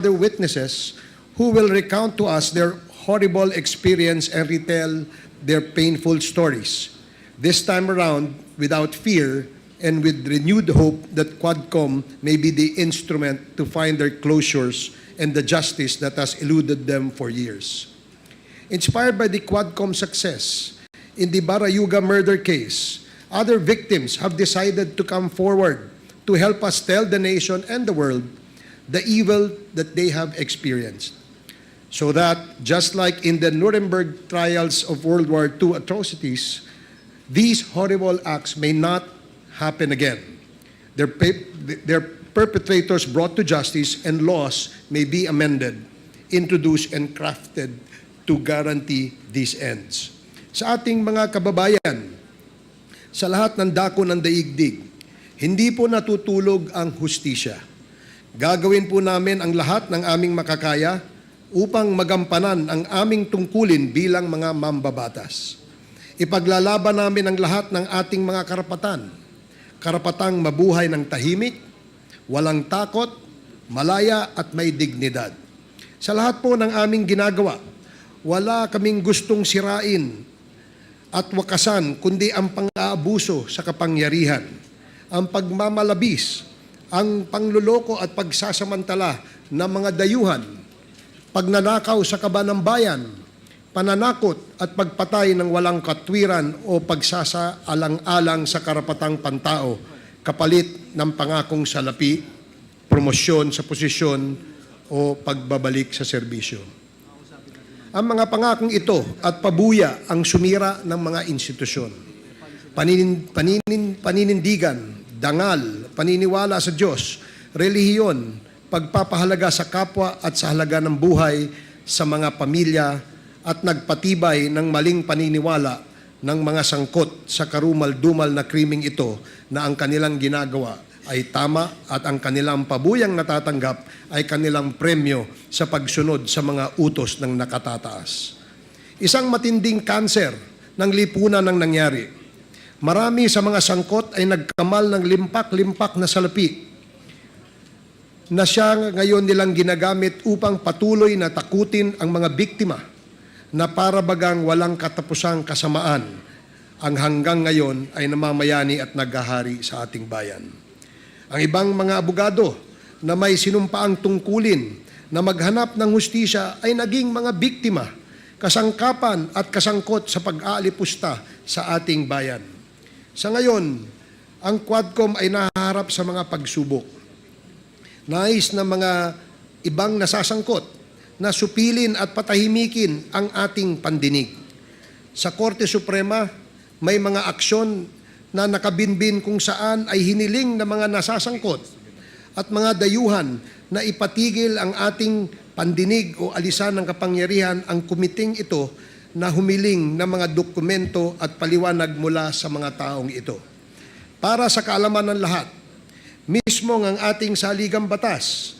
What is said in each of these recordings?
other witnesses who will recount to us their horrible experience and retell their painful stories. This time around, without fear and with renewed hope that Quadcom may be the instrument to find their closures and the justice that has eluded them for years. Inspired by the Quadcom success in the Barayuga murder case, other victims have decided to come forward to help us tell the nation and the world the evil that they have experienced. So that, just like in the Nuremberg trials of World War II atrocities, these horrible acts may not happen again. Their perpetrators brought to justice and laws may be amended, introduced, and crafted to guarantee these ends. Sa ating mga kababayan, sa lahat ng dako ng daigdig, hindi po natutulog ang hustisya. Gagawin po namin ang lahat ng aming makakaya upang magampanan ang aming tungkulin bilang mga mambabatas. Ipaglalaban namin ang lahat ng ating mga karapatan. Karapatang mabuhay ng tahimik, walang takot, malaya at may dignidad. Sa lahat po ng aming ginagawa, wala kaming gustong sirain at wakasan kundi ang pang-aabuso sa kapangyarihan, ang pagmamalabis, ang pangluloko at pagsasamantala ng mga dayuhan, pagnanakaw sa kaban ng bayan, pananakot at pagpatay ng walang katwiran o pagsasaalang-alang sa karapatang pantao kapalit ng pangakong salapi, promosyon sa posisyon o pagbabalik sa serbisyo. Ang mga pangakong ito at pabuya ang sumira ng mga institusyon. Paninindigan, dangal, paniniwala sa Diyos, relihiyon, pagpapahalaga sa kapwa at sa halaga ng buhay sa mga pamilya at nagpatibay ng maling paniniwala ng mga sangkot sa karumal-dumal na krimeng ito na ang kanilang ginagawa ay tama at ang kanilang pabuyang natatanggap ay kanilang premyo sa pagsunod sa mga utos ng nakatataas. Isang matinding kanser ng lipunan ang nangyari. Marami sa mga sangkot ay nagkamal ng limpak-limpak na salapi na siya ngayon nilang ginagamit upang patuloy na takutin ang mga biktima na para bagang walang katapusang kasamaan ang hanggang ngayon ay namamayani at naghahari sa ating bayan. Ang ibang mga abogado na may sinumpaang tungkulin na maghanap ng hustisya ay naging mga biktima, kasangkapan at kasangkot sa pag-aalipusta sa ating bayan. Sa ngayon, ang Quadcom ay nahaharap sa mga pagsubok. Nais na mga ibang nasasangkot na supilin at patahimikin ang ating pandinig. Sa Korte Suprema, may mga aksyon na nakabinbin kung saan ay hiniling ng mga nasasangkot at mga dayuhan na ipatigil ang ating pandinig o alisan ng kapangyarihan ang kumiting ito na humiling ng mga dokumento at paliwanag mula sa mga taong ito. Para sa kaalaman ng lahat, mismo ang ating saligang batas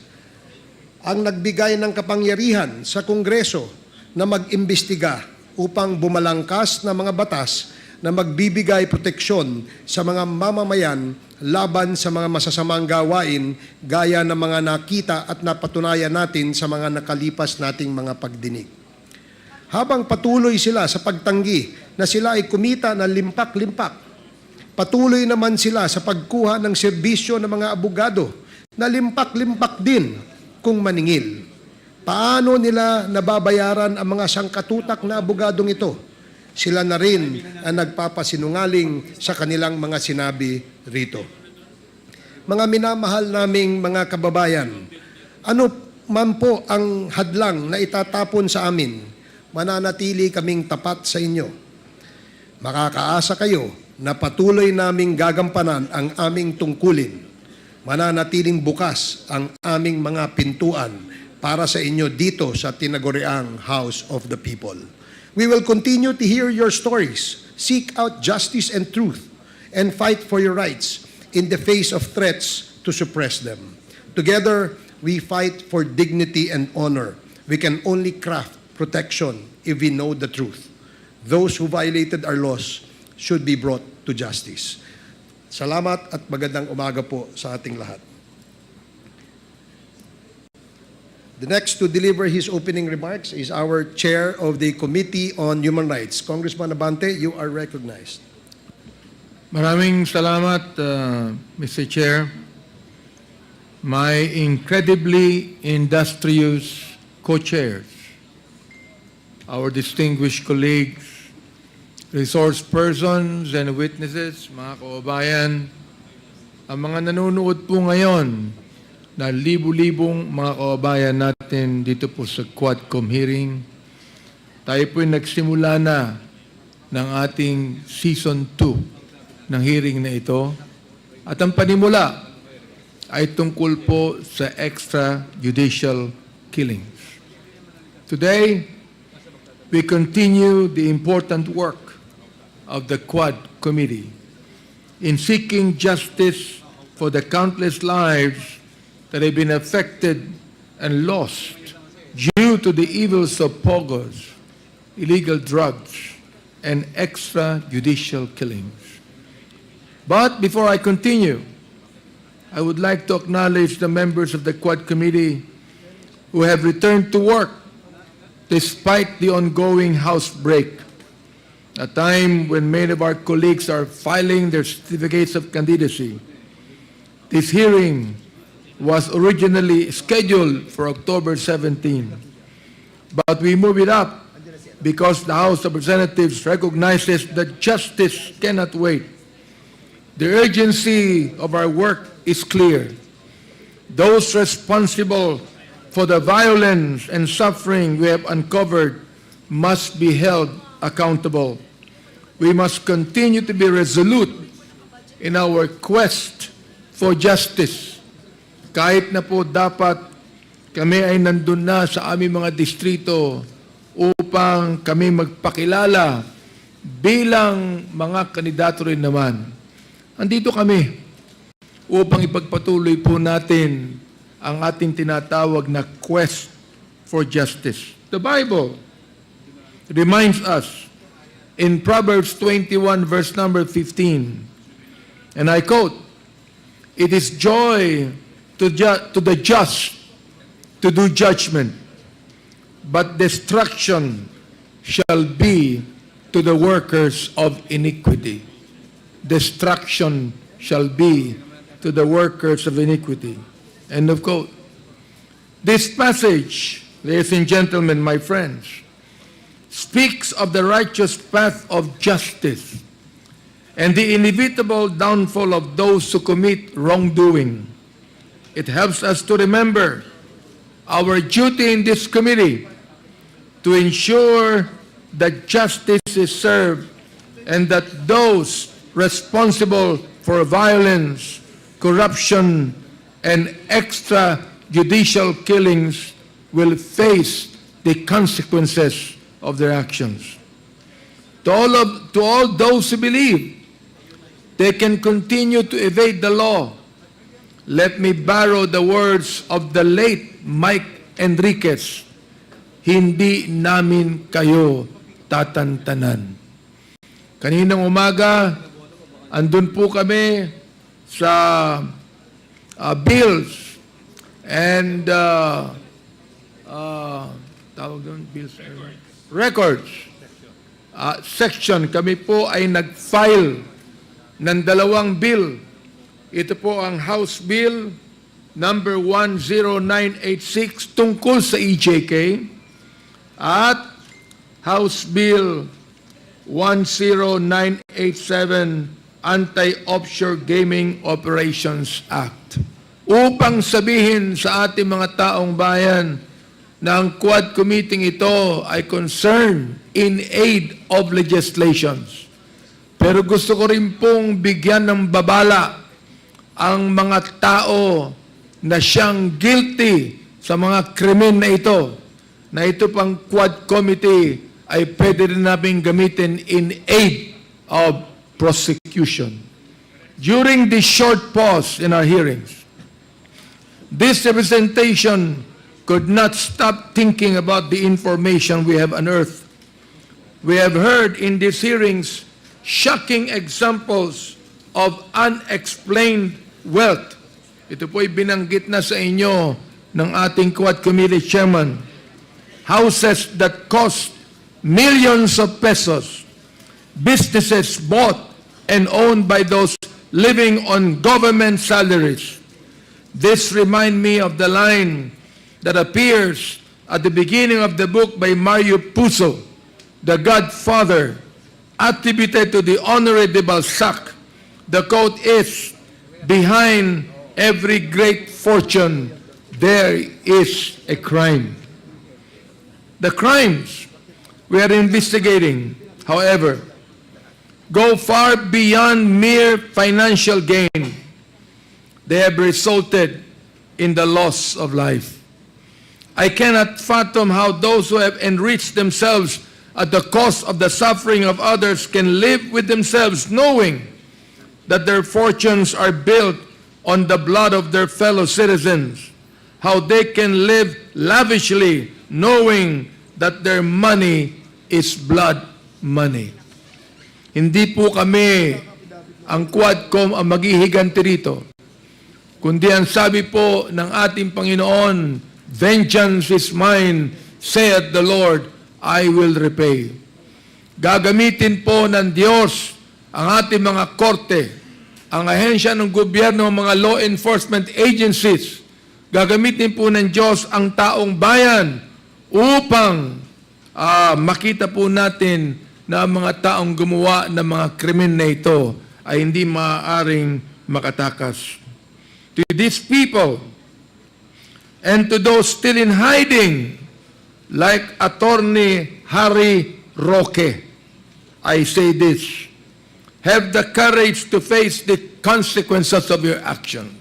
ang nagbigay ng kapangyarihan sa Kongreso na mag-imbestiga upang bumalangkas na mga batas na magbibigay proteksyon sa mga mamamayan laban sa mga masasamang gawain gaya ng mga nakita at napatunayan natin sa mga nakalipas nating mga pagdinig. Habang patuloy sila sa pagtanggi na sila ay kumita ng limpak-limpak, patuloy naman sila sa pagkuha ng serbisyo ng mga abogado na limpak-limpak din kung maningil. Paano nila nababayaran ang mga sangkatutak na abogadong ito? Sila na rin ang nagpapasinungaling sa kanilang mga sinabi rito. Mga minamahal naming mga kababayan, ano man po ang hadlang na itatapon sa amin, mananatili kaming tapat sa inyo. Makakaasa kayo na patuloy naming gagampanan ang aming tungkulin. Mananatiling bukas ang aming mga pintuan para sa inyo dito sa tinaguriang House of the People. We will continue to hear your stories, seek out justice and truth, and fight for your rights in the face of threats to suppress them. Together, we fight for dignity and honor. We can only craft protection if we know the truth. Those who violated our laws should be brought to justice. Salamat at magandang umaga po sa ating lahat. The next to deliver his opening remarks is our Chair of the Committee on Human Rights. Congressman Abante, you are recognized. Maraming salamat, Mr. Chair. My incredibly industrious co-chairs, our distinguished colleagues, resource persons and witnesses, mga kababayan, ang mga nanonood po ngayon na libu-libong mga kababayan natin dito po sa Quadcom hearing, tayo po nagsimula na ng ating Season 2 ng hearing na ito. At ang panimula ay tungkol po sa extrajudicial killings. Today, we continue the important work of the Quad Committee in seeking justice for the countless lives that have been affected and lost due to the evils of pogos, illegal drugs, and extrajudicial killings. But before I continue, I would like to acknowledge the members of the Quad Committee who have returned to work despite the ongoing House break, a time when many of our colleagues are filing their certificates of candidacy. This hearing was originally scheduled for October 17, but we move it up because the House of Representatives recognizes that justice cannot wait. The urgency of our work is clear. Those responsible for the violence and suffering we have uncovered must be held accountable. We must continue to be resolute in our quest for justice. Kahit na po dapat kami ay nandun na sa aming mga distrito upang kami magpakilala bilang mga kandidato rin naman. Andito kami upang ipagpatuloy po natin ang ating tinatawag na quest for justice. The Bible reminds us in Proverbs 21 verse number 15, and I quote, "It is joy to the just to do judgment, but destruction shall be to the workers of iniquity." Destruction shall be to the workers of iniquity. End of quote. This passage, ladies and gentlemen, my friends, speaks of the righteous path of justice and the inevitable downfall of those who commit wrongdoing. It helps us to remember our duty in this committee to ensure that justice is served and that those responsible for violence, corruption, and extrajudicial killings will face the consequences of their actions. To all those who believe they can continue to evade the law, let me borrow the words of the late Mike Enriquez, "Hindi namin kayo tatantanan." Kaninang umaga, andun po kami sa bills and tawag doon, bills records section. Kami po ay nag-file ng dalawang bill. Ito po ang House Bill number 10986 tungkol sa EJK at House Bill 10987 Anti-Offshore Gaming Operations Act, upang sabihin sa ating mga taong bayan na ang Quad Committee ito ay concerned in aid of legislations. Pero gusto ko rin pong bigyan ng babala ang mga tao na siyang guilty sa mga krimen na ito pang Quad Committee ay pwede rin namin gamitin in aid of prosecution. During this short pause in our hearings, this representation could not stop thinking about the information we have unearthed. We have heard in these hearings shocking examples of unexplained wealth. Ito po'y binanggit na sa inyo ng ating Quad Committee Chairman, houses that cost millions of pesos, businesses bought and owned by those living on government salaries. This reminds me of the line that appears at the beginning of the book by Mario Puzo, the Godfather, attributed to the Honoré de Balzac. The quote is, "Behind every great fortune, there is a crime." The crimes we are investigating, however, go far beyond mere financial gain. They have resulted in the loss of life. I cannot fathom how those who have enriched themselves at the cost of the suffering of others can live with themselves knowing that their fortunes are built on the blood of their fellow citizens, how they can live lavishly knowing that their money is blood money. Hindi po kami ang Quadcom ang maghihiganti rito, kundi ang sabi po ng ating Panginoon, "Vengeance is mine, saith the Lord, I will repay." Gagamitin po ng Diyos ang ating mga korte, ang ahensya ng gobyerno, mga law enforcement agencies. Gagamitin po ng Diyos ang taong bayan upang makita po natin na ang mga taong gumawa ng mga krimen na ito ay hindi maaaring makatakas. To these people and to those still in hiding, like Attorney Harry Roque, I say this: have the courage to face the consequences of your actions.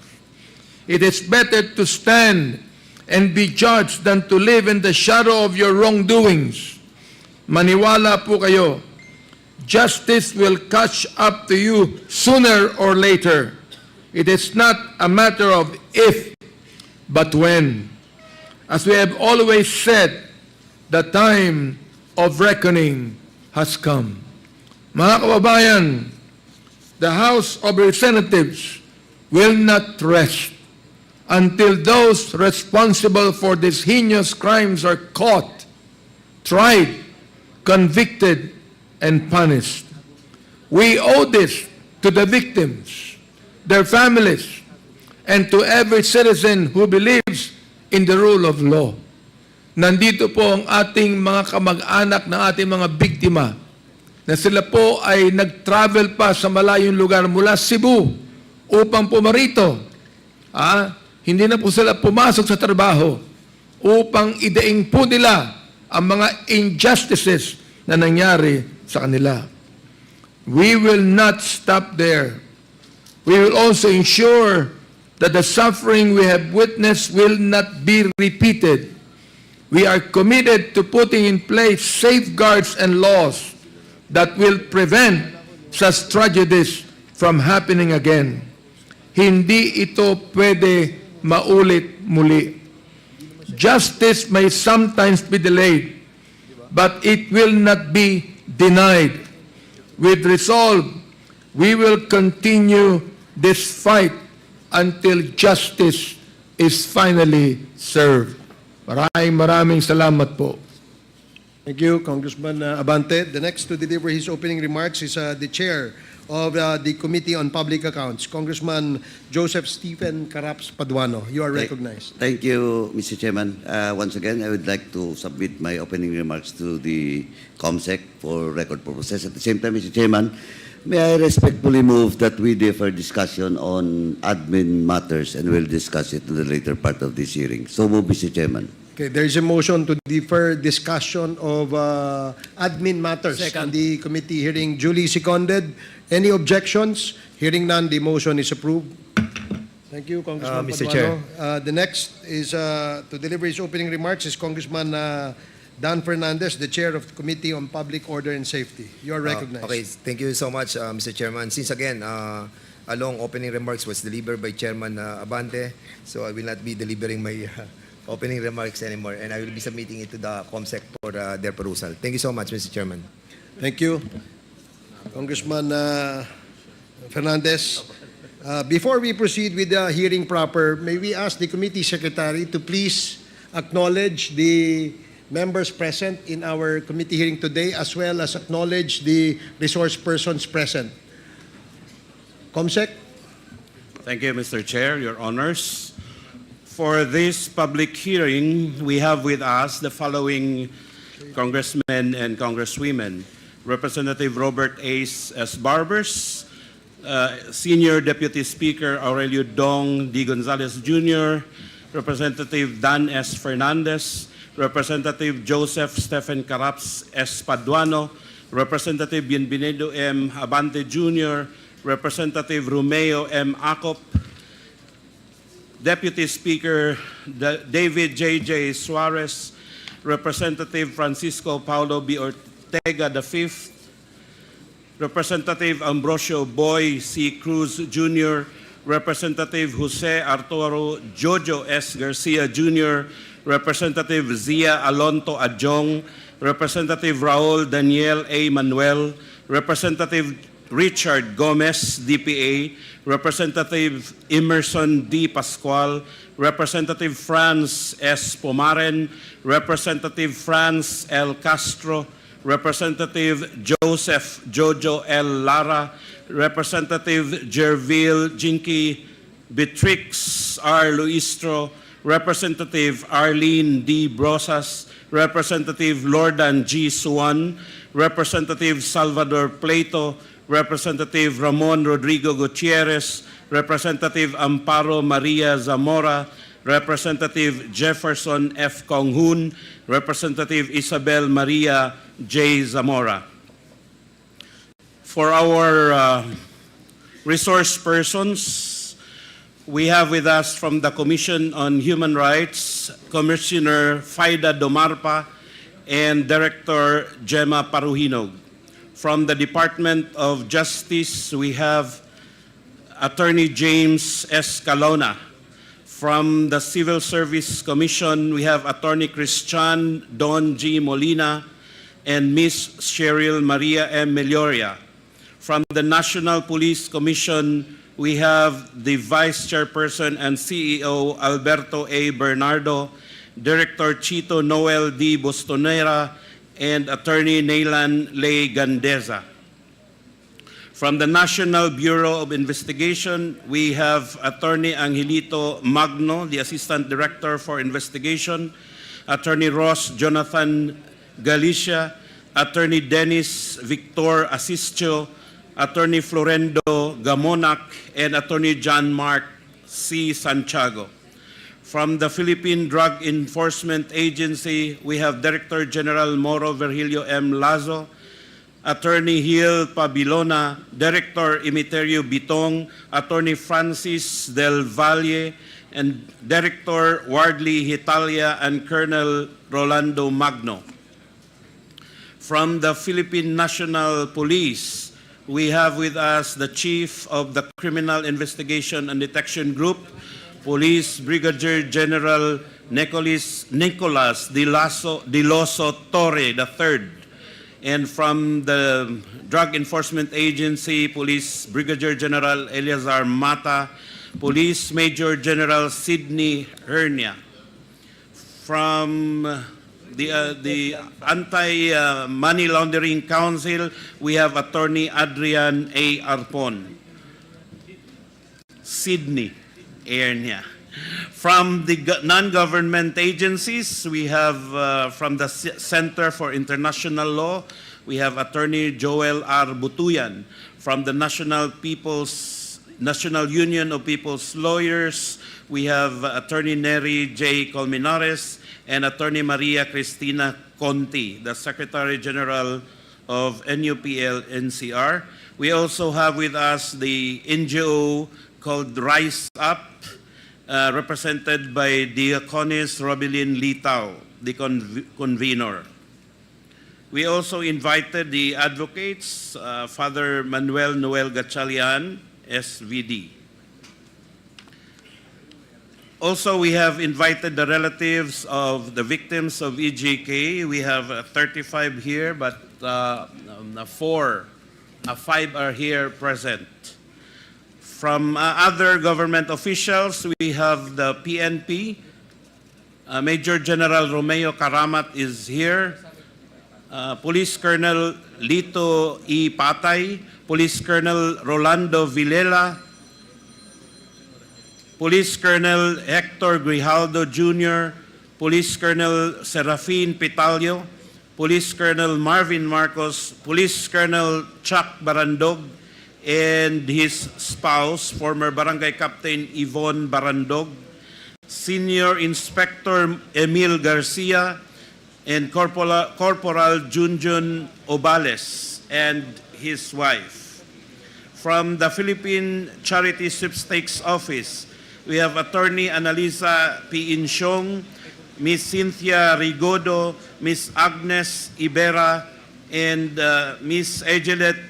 It is better to stand and be judged than to live in the shadow of your wrongdoings. Maniwala po kayo, justice will catch up to you sooner or later. It is not a matter of if, but when. As we have always said, the time of reckoning has come. Mga kababayan, the House of Representatives will not rest until those responsible for these heinous crimes are caught, tried, convicted, and punished. We owe this to the victims, their families, and to every citizen who believes in the rule of law. Nandito po ang ating mga kamag-anak ng ating mga biktima na sila po ay nag-travel pa sa malayong lugar mula Cebu upang pumarito. Hindi na po sila pumasok sa trabaho upang ideing po nila ang mga injustices na nangyari sa kanila. We will not stop there. We will also ensure that the suffering we have witnessed will not be repeated. We are committed to putting in place safeguards and laws that will prevent such tragedies from happening again. Hindi ito pwede maulit muli. Justice may sometimes be delayed, but it will not be denied. With resolve, we will continue this fight until justice is finally served. Maraming salamat po. Thank you, Congressman Abante. The next to deliver his opening remarks is the Chair of the Committee on Public Accounts, Congressman Joseph Stephen Caraps Paduano. You are recognized. Thank you, Mr. Chairman. Once again, I would like to submit my opening remarks to the COMSEC for record purposes. At the same time, Mr. Chairman, may I respectfully move that we defer discussion on admin matters and we'll discuss it in the later part of this hearing. So move, Mr. Chairman. Okay, there is a motion to defer discussion of admin matters on the committee hearing duly seconded. Any objections? Hearing none, the motion is approved. Thank you, Congressman Mr. Paduano. Chair. The next is to deliver his opening remarks is Congressman Dan Fernandez, the Chair of the Committee on Public Order and Safety. You are recognized. Okay, thank you so much, Mr. Chairman. Since again, a long opening remarks was delivered by Chairman Abante, so I will not be delivering my opening remarks anymore, and I will be submitting it to the COMSEC for their perusal. Thank you so much, Mr. Chairman. Thank you. Congressman Fernandez. Before we proceed with the hearing proper, may we ask the committee secretary to please acknowledge the members present in our committee hearing today, as well as acknowledge the resource persons present. Comsec? Thank you, Mr. Chair, Your Honors. For this public hearing, we have with us the following congressmen and congresswomen. Representative Robert S. Barbers, Senior Deputy Speaker Aurelio Dong D. Gonzalez Jr., Representative Dan S. Fernandez, Representative Joseph Stephen Caraps S. Paduano, Representative Bienvenido M. Abante Jr., Representative Romeo M. Acop, Deputy Speaker David J.J. Suarez, Representative Francisco Paulo B. Ortega V, Representative Ambrosio Boy C. Cruz Jr., Representative Jose Arturo Jojo S. Garcia Jr., Representative Zia Alonto Adjong, Representative Raul Daniel A. Manuel, Representative Richard Gomez, DPA, Representative Emerson D. Pascual, Representative Franz S. Pomaren, Representative Franz L. Castro, Representative Joseph Jojo L. Lara, Representative Jervil Jinky Beatrix R. Luistro, Representative Arlene D. Brosas, Representative Lordan G. Suwan, Representative Salvador Plato, Representative Ramon Rodrigo Gutierrez, Representative Amparo Maria Zamora, Representative Jefferson F. Konghun, Representative Isabel Maria J. Zamora. For our resource persons, we have with us from the Commission on Human Rights, Commissioner Faida Domarpa and Director Gemma Paruhinog. From the Department of Justice, we have Attorney James S. Calona. From the Civil Service Commission, we have Attorney Christian Don G. Molina and Ms. Cheryl Maria M. Meloria. From the National Police Commission, we have the Vice Chairperson and CEO Alberto A. Bernardo, Director Chito Noel D. Bostonera, and Attorney Naylan Ley Gandeza. From the National Bureau of Investigation, we have Attorney Angelito Magno, the Assistant Director for Investigation, Attorney Ross Jonathan Galicia, Attorney Dennis Victor Asistio, Attorney Florendo Gamonac, and Attorney John Mark C. Santiago. From the Philippine Drug Enforcement Agency, we have Director General Moro Virgilio M. Lazo, Attorney Hill Pabilona, Director Imiterio Bitong, Attorney Francis Del Valle, and Director Wardley Hitalia and Colonel Rolando Magno. From the Philippine National Police, we have with us the Chief of the Criminal Investigation and Detection Group, Police Brigadier General Nicolas De Loso Torre III. And from the Drug Enforcement Agency, Police Brigadier General Eleazar Mata, Police Major General Sidney Hernia. From the Anti-Money Laundering Council, we have Attorney Adrian A. Arpon. Sidney Hernia. From the non-government agencies, we have from the Center for International Law, we have Attorney Joel R. Butuyan. From the National Union of People's Lawyers, we have Attorney Neri J. Colmenares and Attorney Maria Cristina Conti, the Secretary General of NUPL NCR. We also have with us the NGO called Rise Up, represented by Diaconess Robilin Litao, the convener. We also invited the advocates, Father Manuel Noel Gatchalian, SVD. Also, we have invited the relatives of the victims of EJK. We have 35 here, but 5 are here present. From other government officials, we have the PNP. Major General Romeo Karamat is here. Police Colonel Lito E. Patay, Police Colonel Rolando Villela, Police Colonel Hector Grijaldo Jr., Police Colonel Serafin Pitalio, Police Colonel Marvin Marcos, Police Colonel Chuck Barandog, and his spouse, former Barangay Captain Yvonne Barandog, Senior Inspector Emil Garcia, and Corporal Junjun Obales and his wife. From the Philippine Charity Sweepstakes Office, we have Attorney Analisa P. Insyong, Miss Cynthia Rigodo, Miss Agnes Ibera, and Miss Ejelet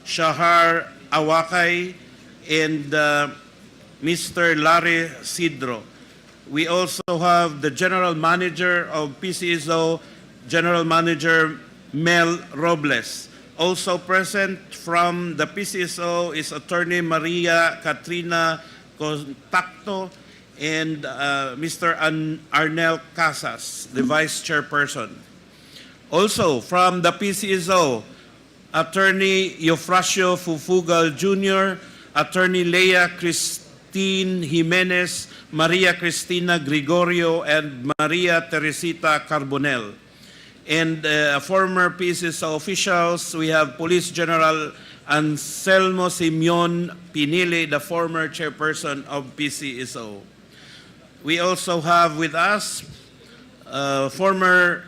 Shahar Awakay, and Mr. Larry Sidro. We also have the General Manager of PCSO, General Manager Mel Robles. Also present from the PCSO is Attorney Maria Katrina Contacto and Mr. Arnel Casas, the Vice Chairperson. Also from the PCSO, Attorney Eufrasio Fufugal Jr., Attorney Leia Christine Jimenez, Maria Cristina Gregorio, and Maria Teresita Carbonell. And former PCSO officials, we have Police General Anselmo Simeon Pinili, the former chairperson of PCSO. We also have with us former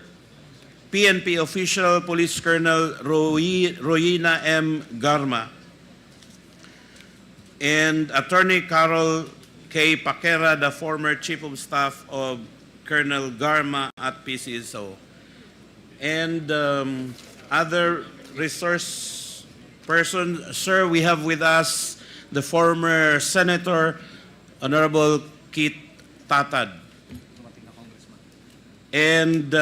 PNP official, Police Colonel Royina M. Garma, and Attorney Carol K. Paquera, the former Chief of Staff of Colonel Garma at PCSO. And other resource person, sir, we have with us the former Senator, Honorable Kit Tatad. And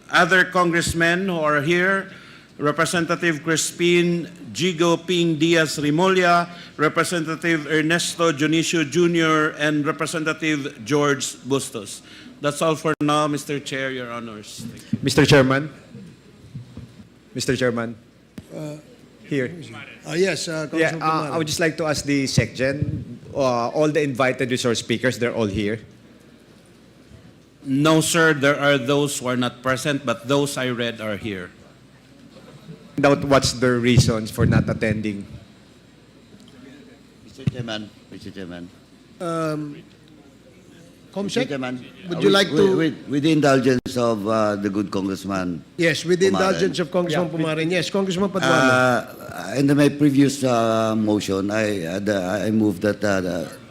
other congressmen who are here, Representative Crispin Gigo Ping Diaz Rimolla, Representative Ernesto Junicio Jr., and Representative George Bustos. That's all for now, Mr. Chair, Your Honors. Mr. Chairman. Mr. Chairman. Here. Yes, Yeah, Congressman Kumar. I would just like to ask the SecGen, all the invited resource speakers, they're all here. No, sir, there are those who are not present, but those I read are here. What's their reasons for not attending? Mr. Chairman, Mr. Chairman. Comsec, Mr. Chairman, would you like to... With the indulgence of the good Congressman. Yes, with the Pumaren. indulgence of Congressman Pumaren. Yes, Congressman Paduano. In my previous motion, I moved that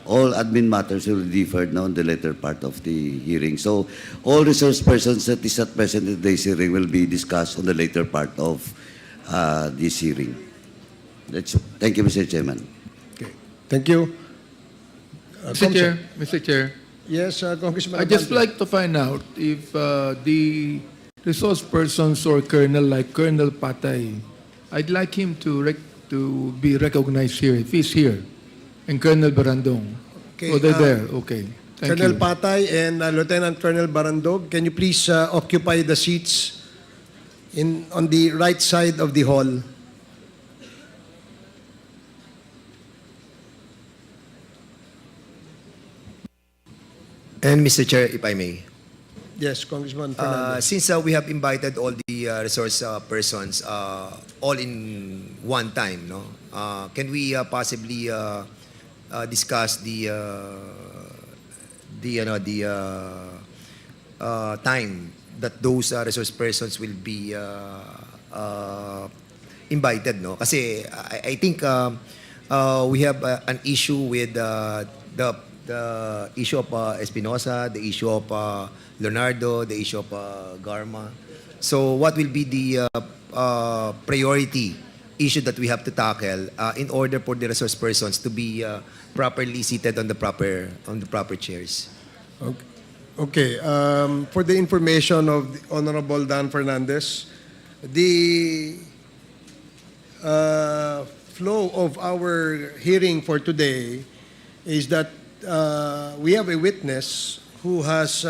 all admin matters will be deferred now in the later part of the hearing. So all resource persons that is not present in today's hearing will be discussed on the later part of this hearing. Thank you, Mr. Chairman. Okay. Thank you. Mr. Chair, Yes, Congressman I'd just Abante. like to find out if the resource persons or colonel like Colonel Patay, I'd like him to be recognized here, if he's here, and Colonel Barandong. Okay, Oh, they're there. Okay. Thank Colonel you. Patay and Lieutenant Colonel Barandog, can you please occupy the seats on the right side of the hall? And Mr. Chair, if I may. Yes, Congressman Fernandez. Since we have invited all the resource persons all in one time, no? Can we possibly discuss the time that those resource persons will be invited, no? Kasi I think we have an issue with the issue of Espinosa, the issue of Leonardo, the issue of Garma. So what will be the priority issue that we have to tackle in order for the resource persons to be properly seated on the proper chairs? Okay. For the information of the Honorable Dan Fernandez, the flow of our hearing for today is that we have a witness who has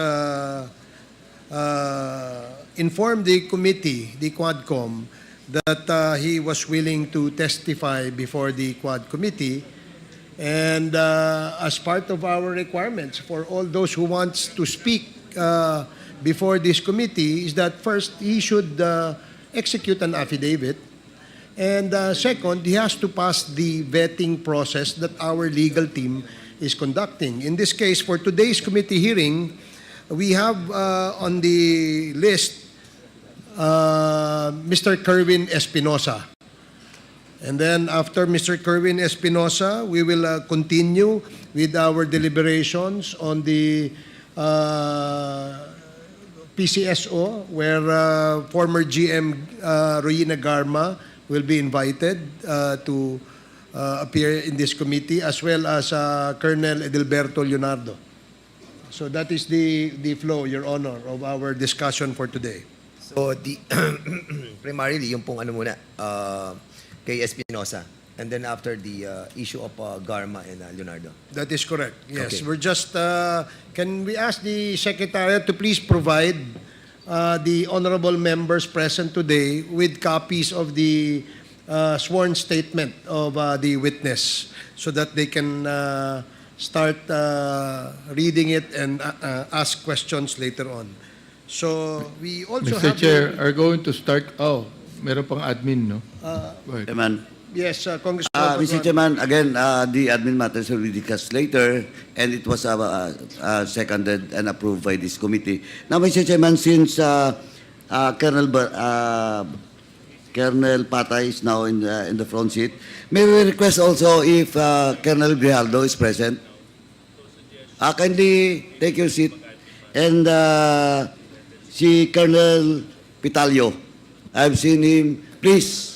informed the committee, the Quadcom, that he was willing to testify before the Quad Committee. And as part of our requirements for all those who wants to speak before this committee is that first, he should execute an affidavit. And second, he has to pass the vetting process that our legal team is conducting. In this case, for today's committee hearing, we have on the list Mr. Kerwin Espinosa. And then after Mr. Kerwin Espinosa, we will continue with our deliberations on the PCSO, where former GM Royina Garma will be invited to appear in this committee, as well as Colonel Edilberto Leonardo. So that is the flow, Your Honor, of our discussion for today. So, primarily, yung pong ano muna, kay Espinosa. And then after the issue of Garma and Leonardo. That is correct. Yes, Okay. we're just. Can we ask the Secretariat to please provide the honorable members present today with copies of the sworn statement of the witness, so that they can start reading it and ask questions later on. So we also Mr. have. Chair, are going to start, meron pang admin, no? Go ahead. Chairman. Yes, Congressman. Mr. Chairman, again, the admin matters will be discussed later, and it was seconded and approved by this committee. Now, Mr. Chairman, since Colonel Patay is now in the front seat, may we request also if Colonel Grijaldo is present? Kindly take your seat. And si Colonel Pitalio, I've seen him. Please,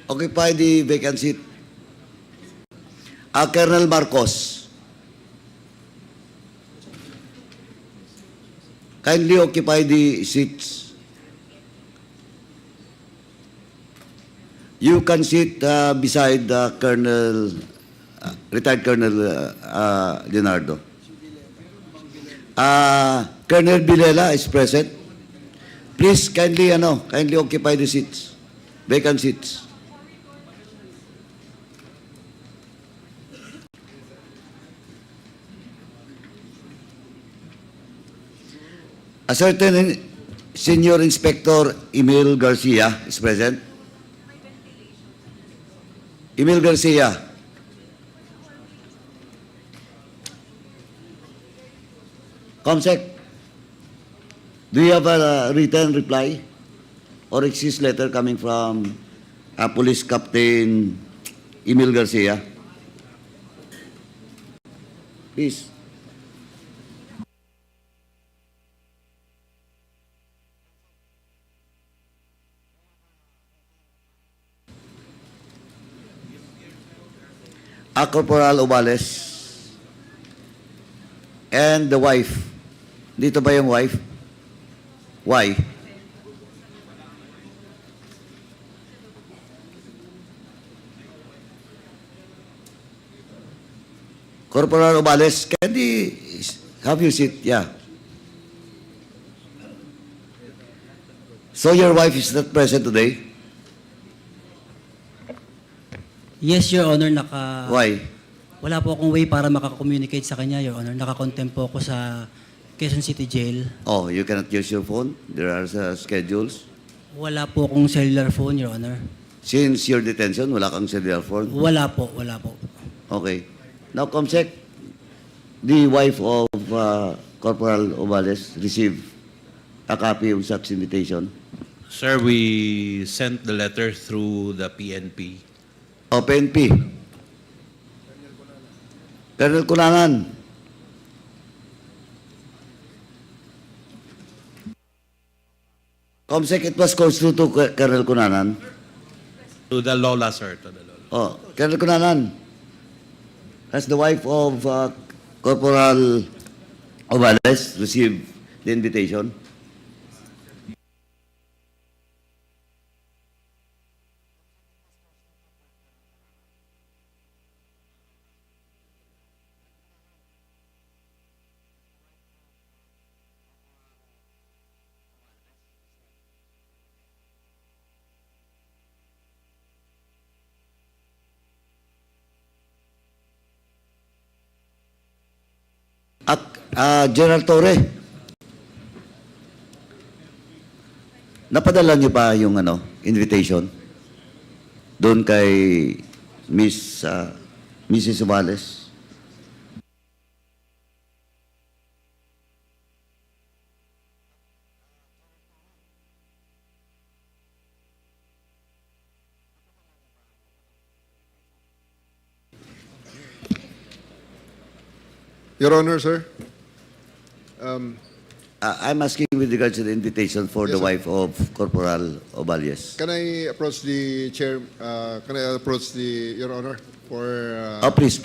occupy the vacant seat. Colonel Marcos, kindly occupy the seats. You can sit beside retired Colonel Leonardo. Colonel Bilela is present. Please kindly occupy the seats, vacant seats. A certain Senior Inspector Emil Garcia is present. Emil Garcia. Comsec, do you have a written reply or exist letter coming from Police Captain Emil Garcia? Please. Corporal Obales and the wife. Dito ba yung wife? Why? Corporal Obales, can you have your seat? Yeah. So your wife is not present today? Yes, Your Honor, Why? wala po akong way para makakommunicate sa kanya, Your Honor. Nakakontempt po ako sa Quezon City Jail. Oh, you cannot use your phone? There are schedules? Wala po akong cellular phone, Your Honor. Since your detention, wala kang cellular phone? Wala po, wala po. Okay. Now, Comsec, the wife of Corporal Obales received a copy of such invitation. Sir, we sent the letter through the PNP. O, PNP. Colonel Cunanan. Comsec, it was goes through to Colonel Cunanan. To the Lola, sir. To the Lola. Oh, Colonel Cunanan. Has the wife of Corporal Obales received the invitation? General Torre, napadala niyo pa yung invitation doon kay Mrs. Wallace? Your Honor, sir. I'm asking with regards to the invitation for Yes, the sir. wife of Corporal Oballes. Can I approach the chair? Can I approach Your Honor for? Oh, please.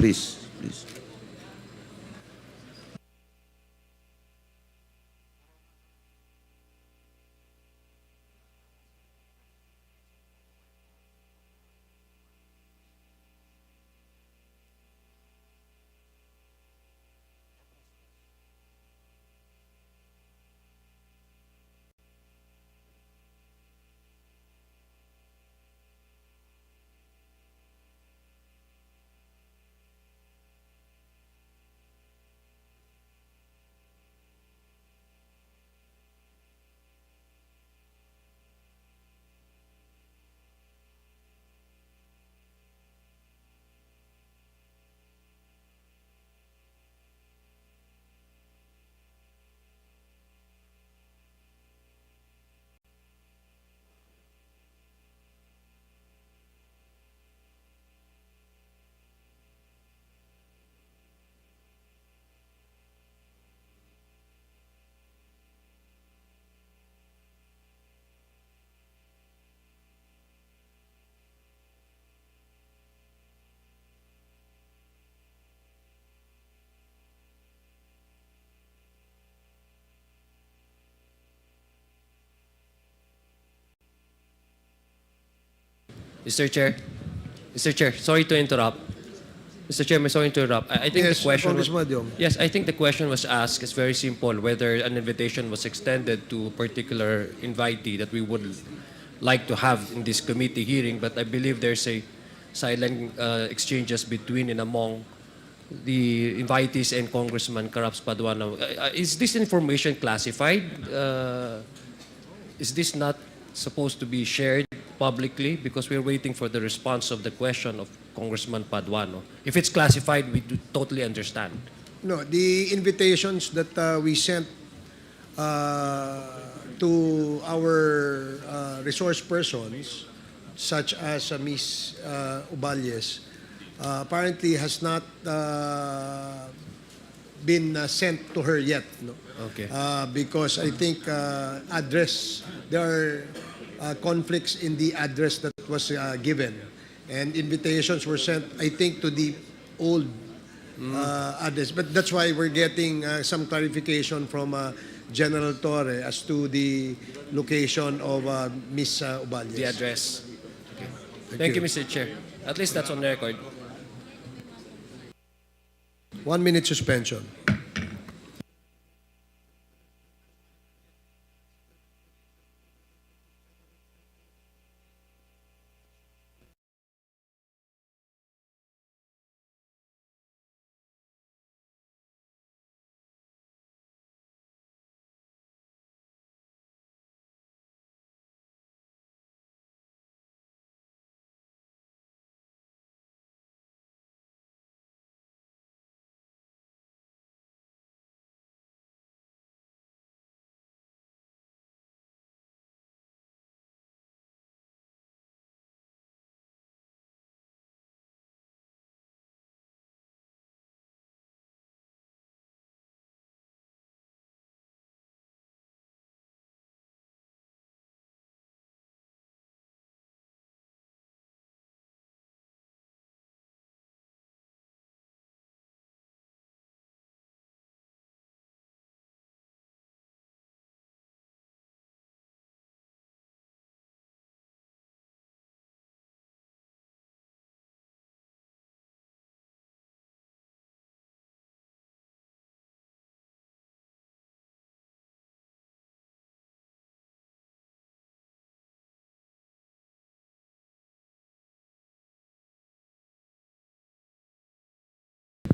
Mr. Chair, sorry to interrupt. Mr. Chairman, sorry to interrupt. I think Yes, the question was, Congressman Diong. yes, I think the question was asked. It's very simple. Whether an invitation was extended to a particular invitee that we would like to have in this committee hearing. But I believe there's a silent exchanges between and among the invitees and Congressman Karaps Paduano. Is this information classified? Is this not supposed to be shared publicly? Because we're waiting for the response of the question of Congressman Paduano. If it's classified, we do totally understand. No, the invitations that we sent to our resource persons, such as Ms. Oballes, apparently has not been sent to her yet. No? Okay. Because I think there are conflicts in the address that was given. And invitations were sent, I think, to the old address. But that's why we're getting some clarification from General Torre as to the location of Ms. Oballes. The address. Okay. Thank you, Mr. Chair. At least that's on the record. 1 minute suspension.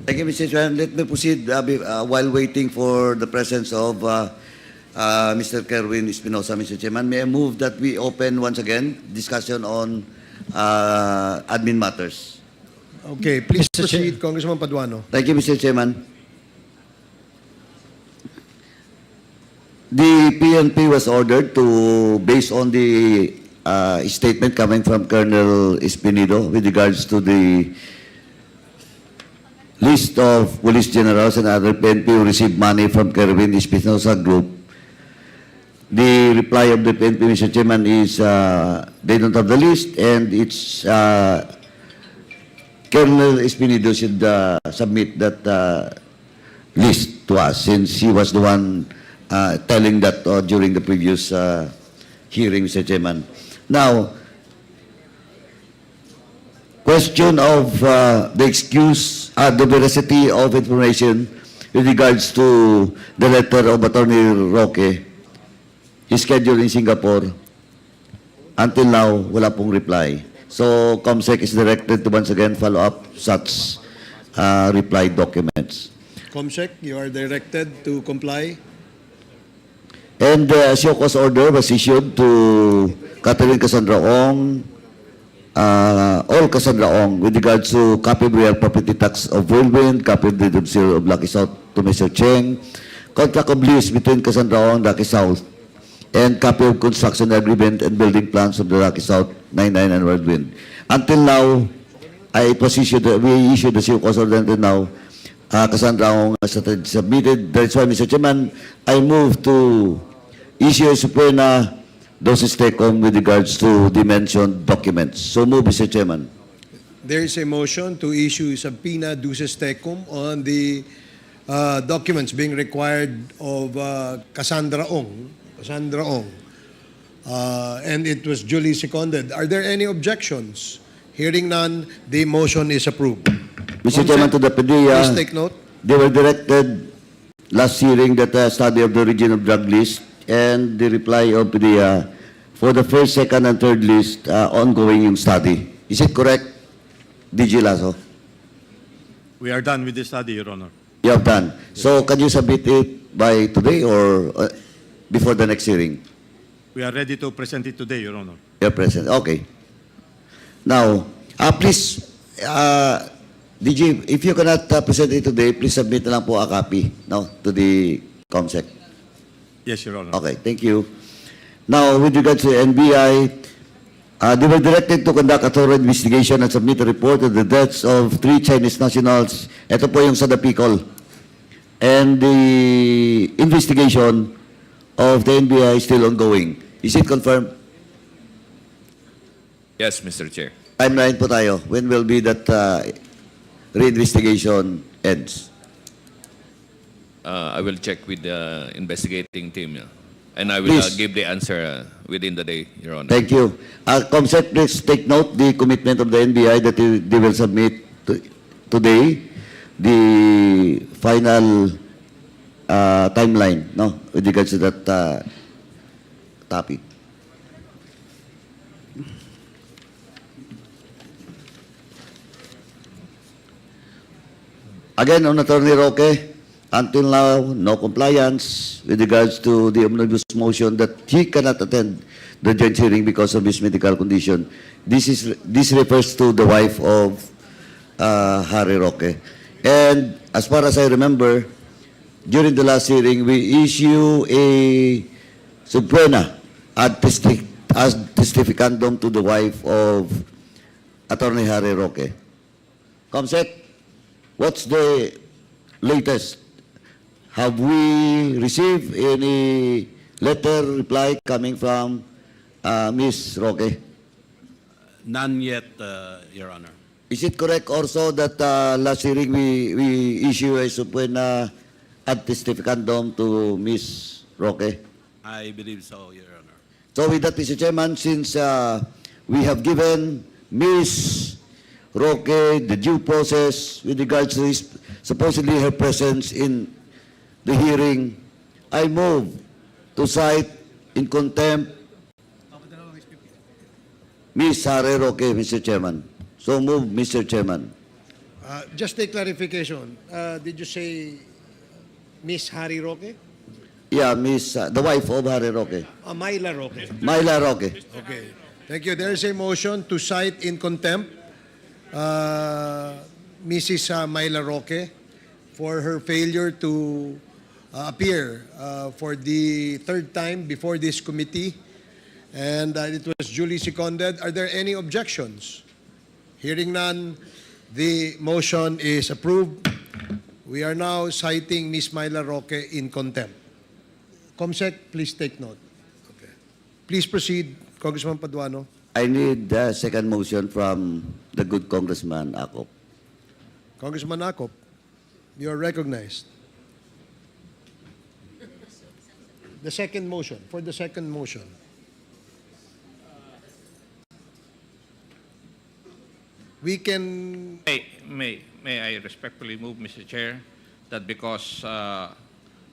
Thank you, Mr. Chairman. Let me proceed while waiting for the presence of Mr. Kerwin Espinosa, Mr. Chairman. May I move that we open once again discussion on admin matters? Okay, please proceed, Congressman Paduano. Thank you, Mr. Chairman. The PNP was ordered to, based on the statement coming from Colonel Espinido with regards to the list of police generals and other PNP who received money from Kerwin Espinosa Group. The reply of the PNP, Mr. Chairman, is they don't have the list, and it's Colonel Espinido should submit that list to us, since he was the one telling that during the previous hearing, Mr. Chairman. Now, question of the excuse, the veracity of information with regards to the letter of Attorney Roque is scheduled in Singapore. Until now, wala pong reply. So, COMSEC is directed to once again follow up such reply documents. Comsec, you are directed to comply. And a show cause order was issued to Catherine Cassandra Ong, all Cassandra Ong, with regards to copy of real property tax of Whirlwind, copy of deed of sale of Lucky South to Mr. Cheng, contract of lease between Cassandra Ong and Lucky South, and copy of construction agreement and building plans of the Lucky South 99 and Whirlwind. Until now, it was issued, we issued the show cause order until now. Cassandra Ong has submitted. That's why, Mr. Chairman, I move to issue a subpoena Doses Tecom with regards to the mentioned documents. So move, Mr. Chairman. There is a motion to issue subpoena duces tecum on the documents being required of Cassandra Ong. And it was duly seconded. Are there any objections? Hearing none, the motion is approved. Mr. Chairman, to the PDEA, Please take note. they were directed last hearing that study of the origin of drug list, and the reply of PDEA for the first, second, and third list ongoing yung study. Is it correct, DG Lasso? We are done with the study, Your Honor. You have done. So can you submit it by today or before the next hearing? We are ready to present it today, Your Honor. You're present. Okay. Now, please, DG, if you cannot present it today, please submit na lang po a copy, no, to the COMSEC. Yes, Your Honor. Okay, thank you. Now, with regards to NBI, they were directed to conduct a thorough investigation and submit a report of the deaths of 3 Chinese nationals. Ito po yung sa Dapicol. And the investigation of the NBI is still ongoing. Is it confirmed? Yes, Mr. Chair. Timeline po tayo. When will be that reinvestigation ends? I will check with the investigating team, and I will Please. give the answer within the day, Your Honor. Thank you. COMSEC, please take note the commitment of the NBI that they will submit today the final timeline, no, with regards to that topic. Again, on Attorney Roque, until now, no compliance with regards to the omnibus motion that he cannot attend the judge hearing because of his medical condition. This refers to the wife of Harry Roque. And as far as I remember, during the last hearing, we issue a subpoena ad testificandum to the wife of Attorney Harry Roque. COMSEC, what's the latest? Have we received any letter reply coming from Ms. Roque? None yet, Your Honor. Is it correct also that last hearing we issue a subpoena ad testificandum to Ms. Roque? I believe so, Your Honor. So with that, Mr. Chairman, since we have given Ms. Roque the due process with regards to supposedly her presence in the hearing, I move to cite in contempt Ms. Harry Roque, Mr. Chairman. So move, Mr. Chairman. Just a clarification. Did you say Miss Harry Roque? Yeah, Miss, the wife of Harry Roque. Myla Roque. Myla Roque. Okay. Thank you. There is a motion to cite in contempt Mrs. Myla Roque for her failure to appear for the third time before this committee. And it was duly seconded. Are there any objections? Hearing none, the motion is approved. We are now citing Ms. Myla Roque in contempt. Comsec, please take note. Okay. Please proceed, Congressman Paduano. I need a second motion from the good Congressman Akop. Congressman Akop, you are recognized. The second motion, for the second motion. We can... May I respectfully move, Mr. Chair, that because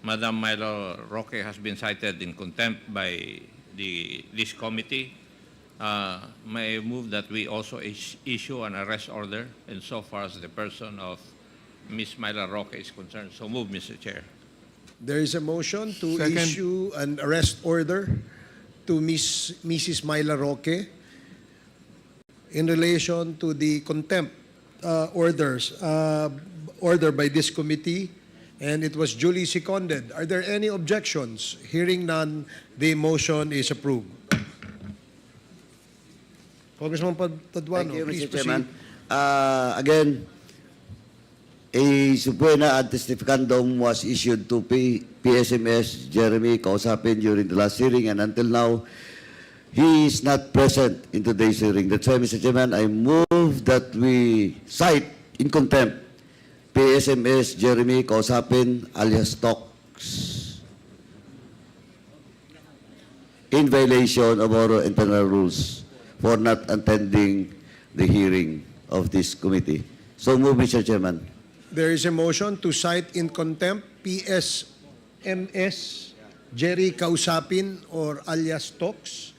Madam Milo Roque has been cited in contempt by this committee, may I move that we also issue an arrest order insofar as the person of Ms. Milo Roque is concerned. So move, Mr. Chair. There is a motion to Second. issue an arrest order to Mrs. Myla Roque in relation to the contempt order by this committee, and it was duly seconded. Are there any objections? Hearing none, the motion is approved. Congressman Paduano, Thank you, please Mr. proceed. Chairman. Again, a subpoena ad testificandum was issued to PSMS Jeremy kausapin during the last hearing, and until now, he is not present in today's hearing. That's why, Mr. Chairman, I move that we cite in contempt PSMS Jeremy kausapin alias Tox in violation of our internal rules for not attending the hearing of this committee. So move, Mr. Chairman. There is a motion to cite in contempt PSMS Jerry Kausapin or alias Tox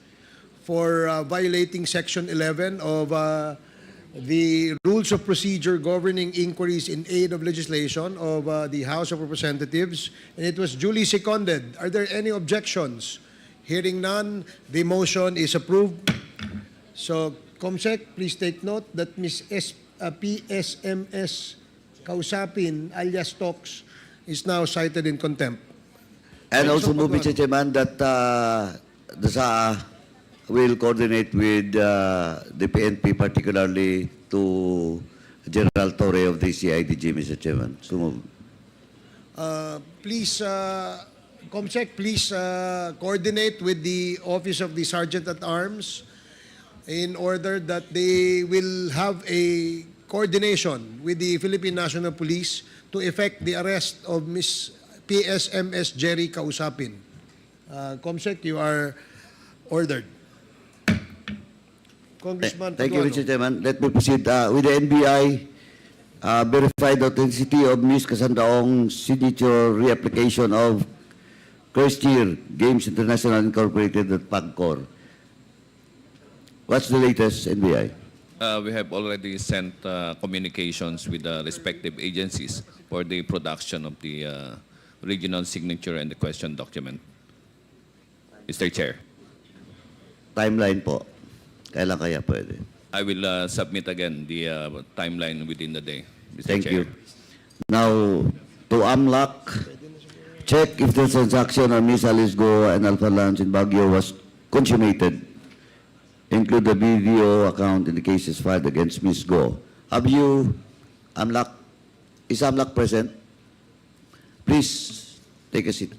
for violating Section 11 of the Rules of Procedure Governing Inquiries in Aid of Legislation of the House of Representatives, and it was duly seconded. Are there any objections? Hearing none, the motion is approved. So, Comsec, please take note that PSMS Kausapin alias Tox is now cited in contempt. And also move, Mr. Chairman, that the SAA will coordinate with the PNP, particularly to General Torre of the CIDG, Mr. Chairman. So move. Please, Comsec, please coordinate with the Office of the Sergeant at Arms in order that they will have a coordination with the Philippine National Police to effect the arrest of Ms. PSMS Jerry Kausapin. Comsec, you are ordered. Congressman Thank you, Paduano. Mr. Chairman. Let me proceed with the NBI. Verified authenticity of Ms. Casandaong's signature reapplication of First Year Games International Incorporated at PAGCOR. What's the latest, NBI? We have already sent communications with the respective agencies for the production of the original signature and the question document. Mr. Chair, Timeline po. Kailan kaya pwede? I will submit again the timeline within the day, Mr. Thank Chair. you. Now, to AMLAC, check if the transaction on Ms. Alice Go and Alpha Lounge in Baguio was consummated. Include the video account in the cases filed against Ms. Go. Have you, AMLAC, is AMLAC present? Please take a seat.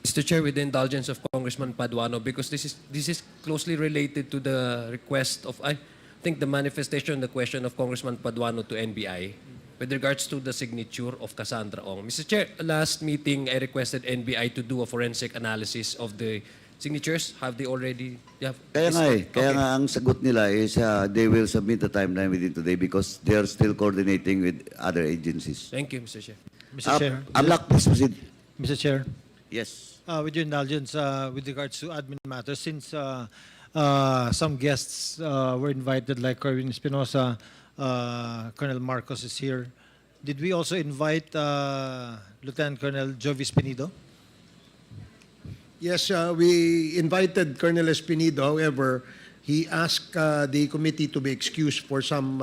Mr. Chair, with the indulgence of Congressman Paduano, because this is closely related to the request of, I think, the manifestation, the question of Congressman Paduano to NBI with regards to the signature of Cassandra Ong. Mr. Chair, last meeting, I requested NBI to do a forensic analysis of the signatures. Have they already? Kaya nga eh. Kaya nga ang sagot nila is they will submit the timeline within today because they are still coordinating with other agencies. Thank you, Mr. Chair. Mr. Chair. AMLAC, please proceed. Mr. Chair, Yes. with your indulgence, with regards to admin matters, since some guests were invited, like Corwin Espinosa, Colonel Marcos is here, did we also invite Lieutenant Colonel Jovis Penido? Yes, we invited Colonel Espinido. However, he asked the committee to be excused for some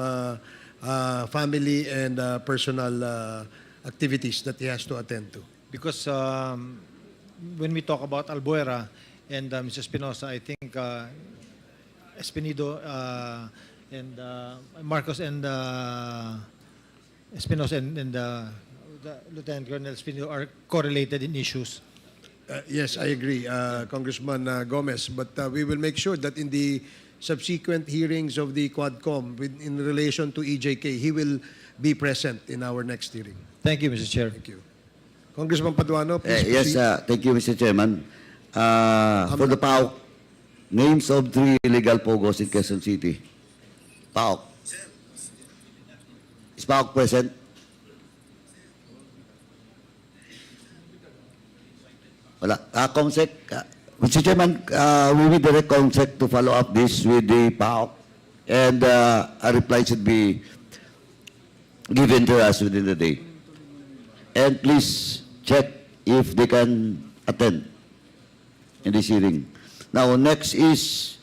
family and personal activities that he has to attend to. Because when we talk about Albuera and Mr. Espinosa, I think Espinido and Marcos and Espinosa and the Lieutenant Colonel Espinido are correlated in issues. Yes, I agree, Congressman Gomez. But we will make sure that in the subsequent hearings of the Quadcom in relation to EJK, he will be present in our next hearing. Thank you, Mr. Chair. Thank you. Congressman Paduano, please Yes, proceed. thank you, Mr. Chairman. For the PAOK, names of 3 illegal pogos in Quezon City. PAOK. Is PAOK present? Wala. COMSEC, Mr. Chairman, we will direct COMSEC to follow up this with the PAOK, and a reply should be given to us within the day. And please check if they can attend in this hearing. Now, next is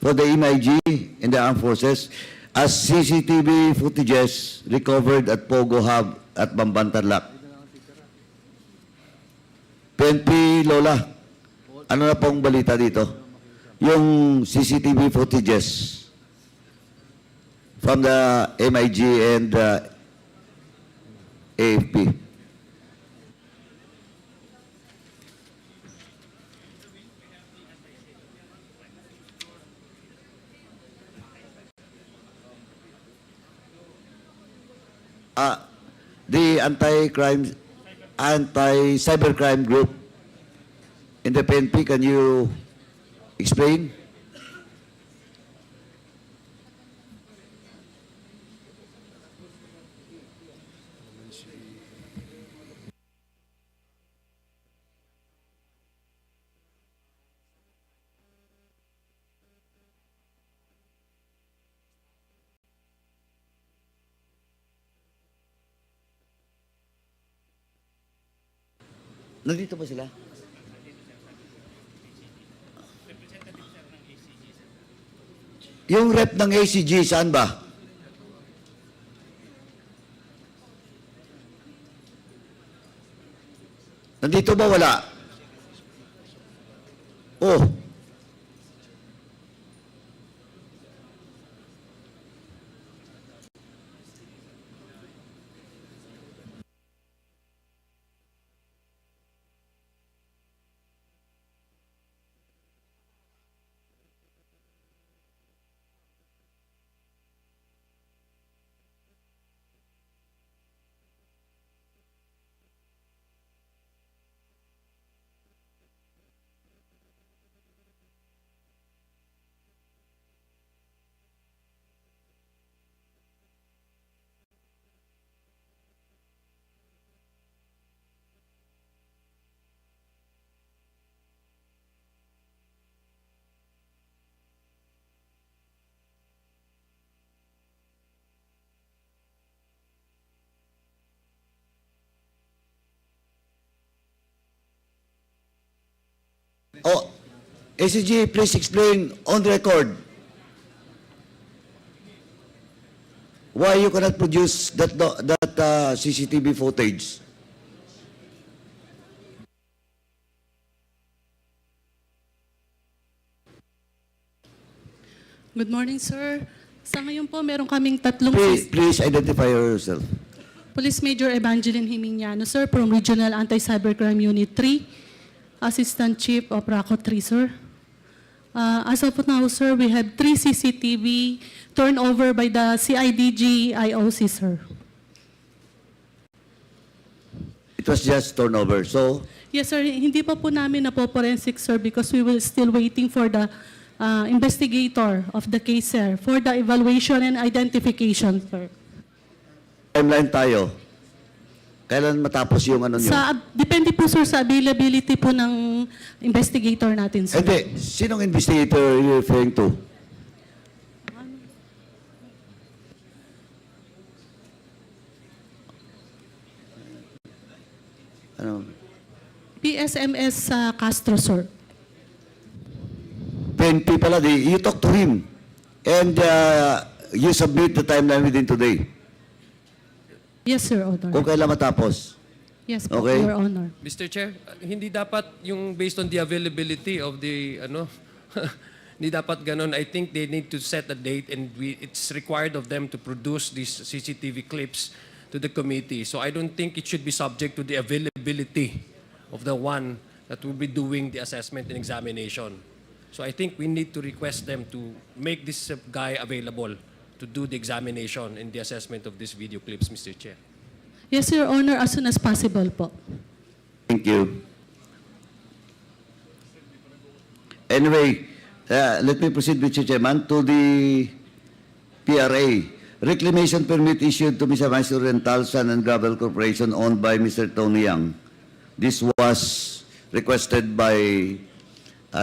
for the MIG in the armed forces. As CCTV footages recovered at Pogo Hub at Bambantarlac. PNP Lola, ano na pong balita dito? Yung CCTV footages from the MIG and AFP. The anti-cybercrime group in the PNP, can you explain? Nandito ba sila? Yung rep ng ACG, saan ba? Nandito ba wala? Oh. Oh, ACG, please explain on the record why you cannot produce that CCTV footage. Good morning, sir. Sa ngayon po, meron kaming tatlong Please identify yourself. Police Major Evangeline Himiniano, sir, from Regional Anti-Cybercrime Unit 3, Assistant Chief of RACO 3, sir. As of now, sir, we have 3 CCTV turned over by the CIDG IOC, sir. It was just turnover. So, Yes, sir. Hindi pa po namin napo-forensic, sir, because we will still waiting for the investigator of the case, sir, for the evaluation and identification, sir. timeline tayo. Kailan matapos yung ano nyo? Depende po, sir, sa availability po ng investigator natin, sir. Hindi. Sinong investigator you're referring to? Ano? PSMS Castro, sir. PNP pala. You talk to him. And you submit the timeline within today. Yes, sir, Honor. Kung kailan matapos. Yes po, Okay. Your Honor. Mr. Chair, hindi dapat yung based on the availability of the hindi dapat ganun. I think they need to set a date and it's required of them to produce these CCTV clips to the committee. So I don't think it should be subject to the availability of the one that will be doing the assessment and examination. So I think we need to request them to make this guy available to do the examination and the assessment of these video clips, Mr. Chair. Yes, Your Honor, as soon as possible po. Thank you. Anyway, let me proceed, Mr. Chairman, to the PRA. Reclamation permit issued to Mr. Mysore Rental Sand and Gravel Corporation owned by Mr. Tony Yang. This was requested by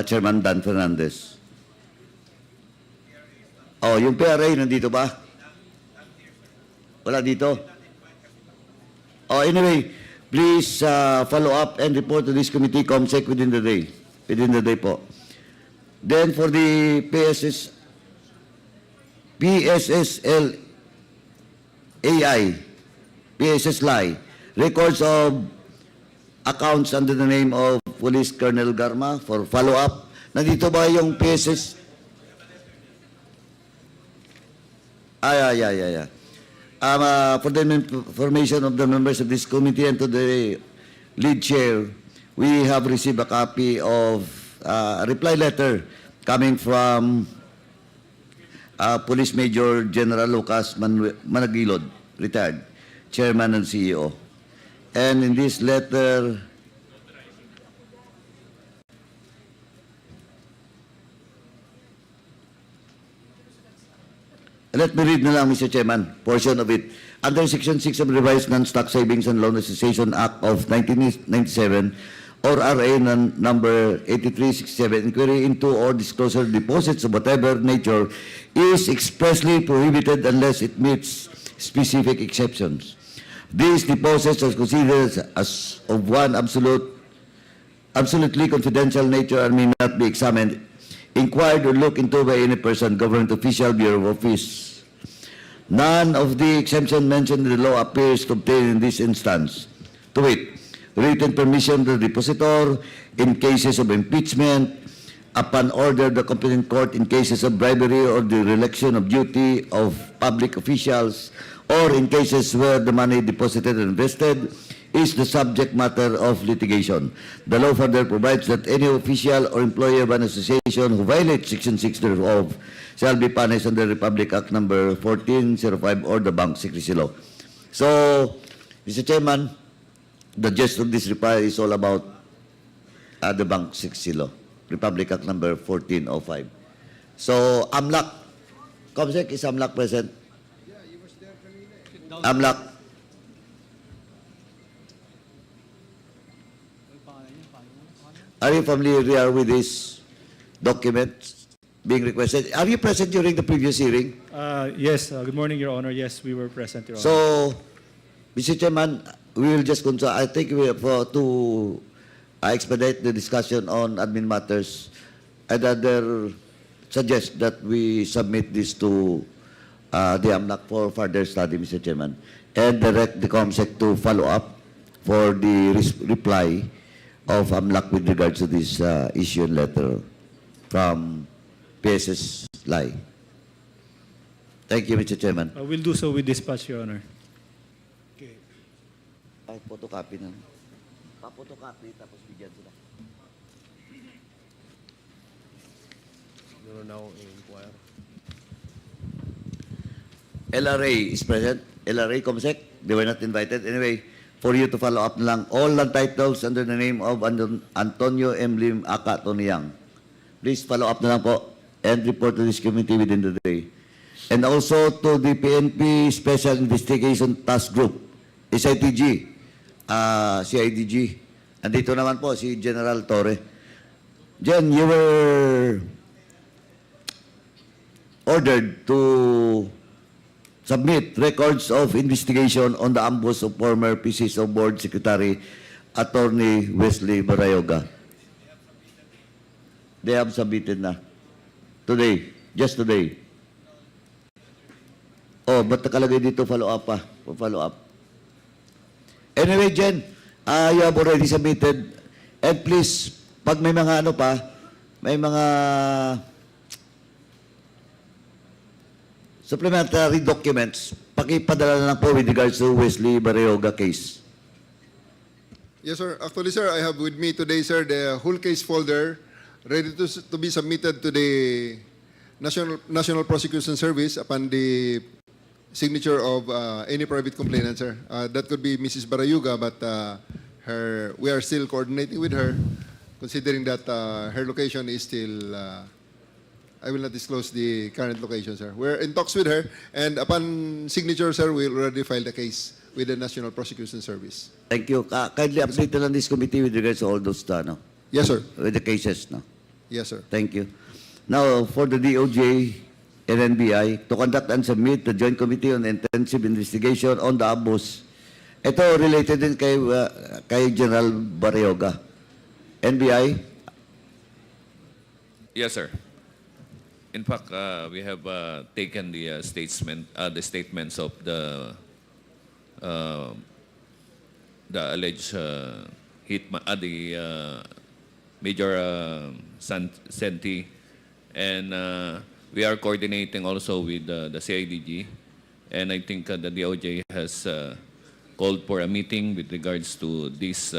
Chairman Dan Fernandez. Oh, yung PRA nandito ba? Wala dito? Oh, anyway, please follow up and report to this committee COMSEC within the day. Within the day po. Then for the PSSLI, records of accounts under the name of Police Colonel Garma for follow-up. Nandito ba yung PSS? For the information of the members of this committee and to the lead chair, we have received a copy of a reply letter coming from Police Major General Lucas Managilod, retired, Chairman and CEO. And in this letter, let me read na lang, Mr. Chairman, portion of it. Under Section 6 of the Revised Non-Stock Savings and Loan Association Act of 1997, or RA number 8367, inquiry into or disclosure of deposits of whatever nature is expressly prohibited unless it meets specific exceptions. These deposits are considered as of one absolutely confidential nature and may not be examined, inquired or looked into by any person, government official, bureau of office. None of the exemption mentioned in the law appears to obtain in this instance. To wit, written permission to the depositor in cases of impeachment, upon order of the competent court in cases of bribery or the dereliction of duty of public officials, or in cases where the money deposited and invested is the subject matter of litigation. The law further provides that any official or employee of an association who violates Section 6 thereof shall be punished under Republic Act number 1405 or the Bank Secrecy Law. So, Mr. Chairman, the gist of this reply is all about the Bank Secrecy Law, Republic Act number 1405. So, AMLAC, COMSEC, is AMLAC present? AMLAC. Are you familiar with this document being requested? Are you present during the previous hearing? Yes. Good morning, Your Honor. Yes, we were present, Your Honor. So, Mr. Chairman, we will just consult. I think we have to expedite the discussion on admin matters. I'd rather suggest that we submit this to the AMLAC for further study, Mr. Chairman, and direct the COMSEC to follow up for the reply of AMLAC with regards to this issue and letter from PSS Lai. Thank you, Mr. Chairman. We'll do so with dispatch, Your Honor. Okay. Ay, photocopy na. Pa-photocopy, tapos bigyan sila. LRA is present. LRA, COMSEC, they were not invited. Anyway, for you to follow up na lang, all the titles under the name of Antonio M. Lim Aka Tonyang. Please follow up na lang po and report to this committee within the day. And also to the PNP Special Investigation Task Group, SITG, CIDG. Andito naman po si General Torre. Jen, you were ordered to submit records of investigation on the ambush of former PCSO Board Secretary Attorney Wesley Barayoga. They have submitted na. Today. Just today. Oh, ba't nakalagay dito follow-up pa? Follow-up. Anyway, Jen, you have already submitted. And please, pag may mga ano pa, may mga supplementary documents, pakipadala na lang po with regards to Wesley Barayoga case. Yes, sir. Actually, sir, I have with me today, sir, the whole case folder ready to be submitted to the National Prosecution Service upon the signature of any private complainant, sir. That could be Mrs. Barayoga, but we are still coordinating with her, considering that her location is still, I will not disclose the current location, sir. We're in talks with her, and upon signature, sir, we'll already file the case with the National Prosecution Service. Thank you. Kindly update na lang this committee with regards to all those, no? Yes, sir. With the cases, no? Yes, sir. Thank you. Now, for the DOJ and NBI, to conduct and submit the Joint Committee on Intensive Investigation on the ambush. Ito related din kay General Barayoga. NBI? Yes, sir. In fact, we have taken the statements of the alleged Major Senti, and we are coordinating also with the CIDG, and I think the DOJ has called for a meeting with regards to this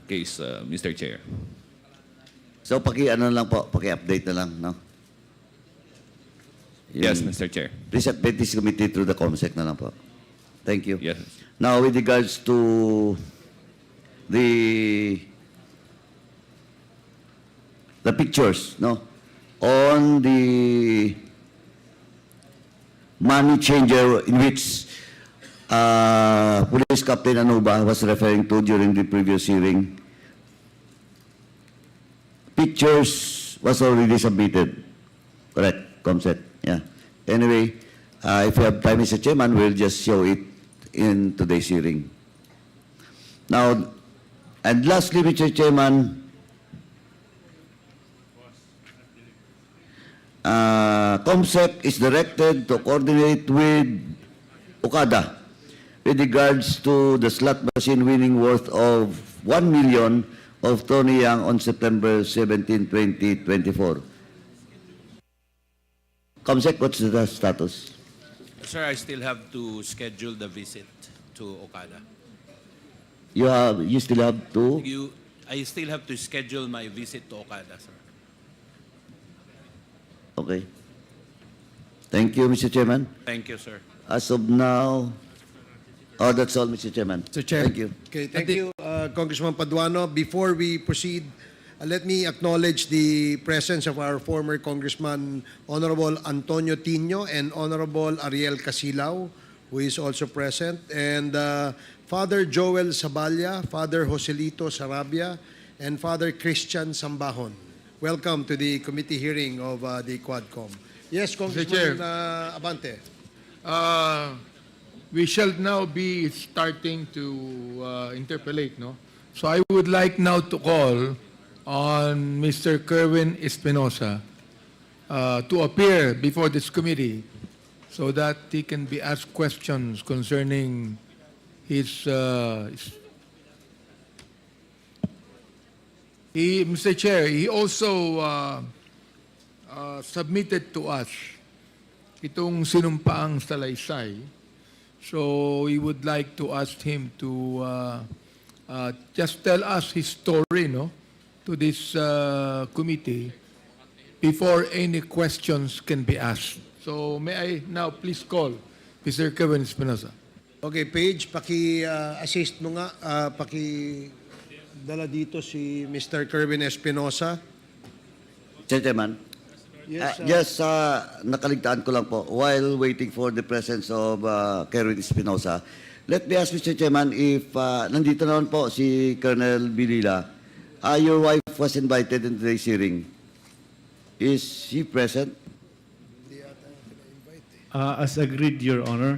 case, Mr. Chair. So, paki-update na lang, no? Yes, Mr. Chair. Please update this committee through the COMSEC na lang po. Thank you. Yes. Now, with regards to the pictures, no, on the money changer in which Police Captain Anuba was referring to during the previous hearing, pictures was already submitted. Correct, COMSEC. Yeah. Anyway, if you have time, Mr. Chairman, we'll just show it in today's hearing. Now, and lastly, Mr. Chairman, COMSEC is directed to coordinate with Okada with regards to the slot machine winning worth of 1 million of Tony Yang on September 17, 2024. COMSEC, what's the status? Sir, I still have to schedule the visit to Okada. You still have to? I still have to schedule my visit to Okada, sir. Okay. Thank you, Mr. Chairman. Thank you, sir. As of now, that's all, Mr. Chairman. Mr. Chair. Thank you. Okay, thank you, Congressman Paduano. Before we proceed, let me acknowledge the presence of our former Congressman Honorable Antonio Tino and Honorable Ariel Casilao, who is also present, and Father Joel Saballa, Father Joselito Sarabia, and Father Christian Sambahon. Welcome to the committee hearing of the Quadcom. Yes, Congressman Abante. We shall now be starting to interpolate, no? So I would like now to call on Mr. Kerwin Espinosa to appear before this committee so that he can be asked questions concerning Mr. Chair, he also submitted to us itong sinumpaang salaysay. So we would like to ask him to just tell us his story, no, to this committee before any questions can be asked. So may I now please call Mr. Kevin Espinosa. Okay, Paige, paki-assist mo nga, paki-dala dito si Mr. Kerwin Espinosa. Mr. Chairman. Just nakaligtaan ko lang po, while waiting for the presence of Kerwin Espinosa, let me ask Mr. Chairman if nandito naman po si Colonel Bilila, your wife was invited in today's hearing. Is she present? As agreed, Your Honor,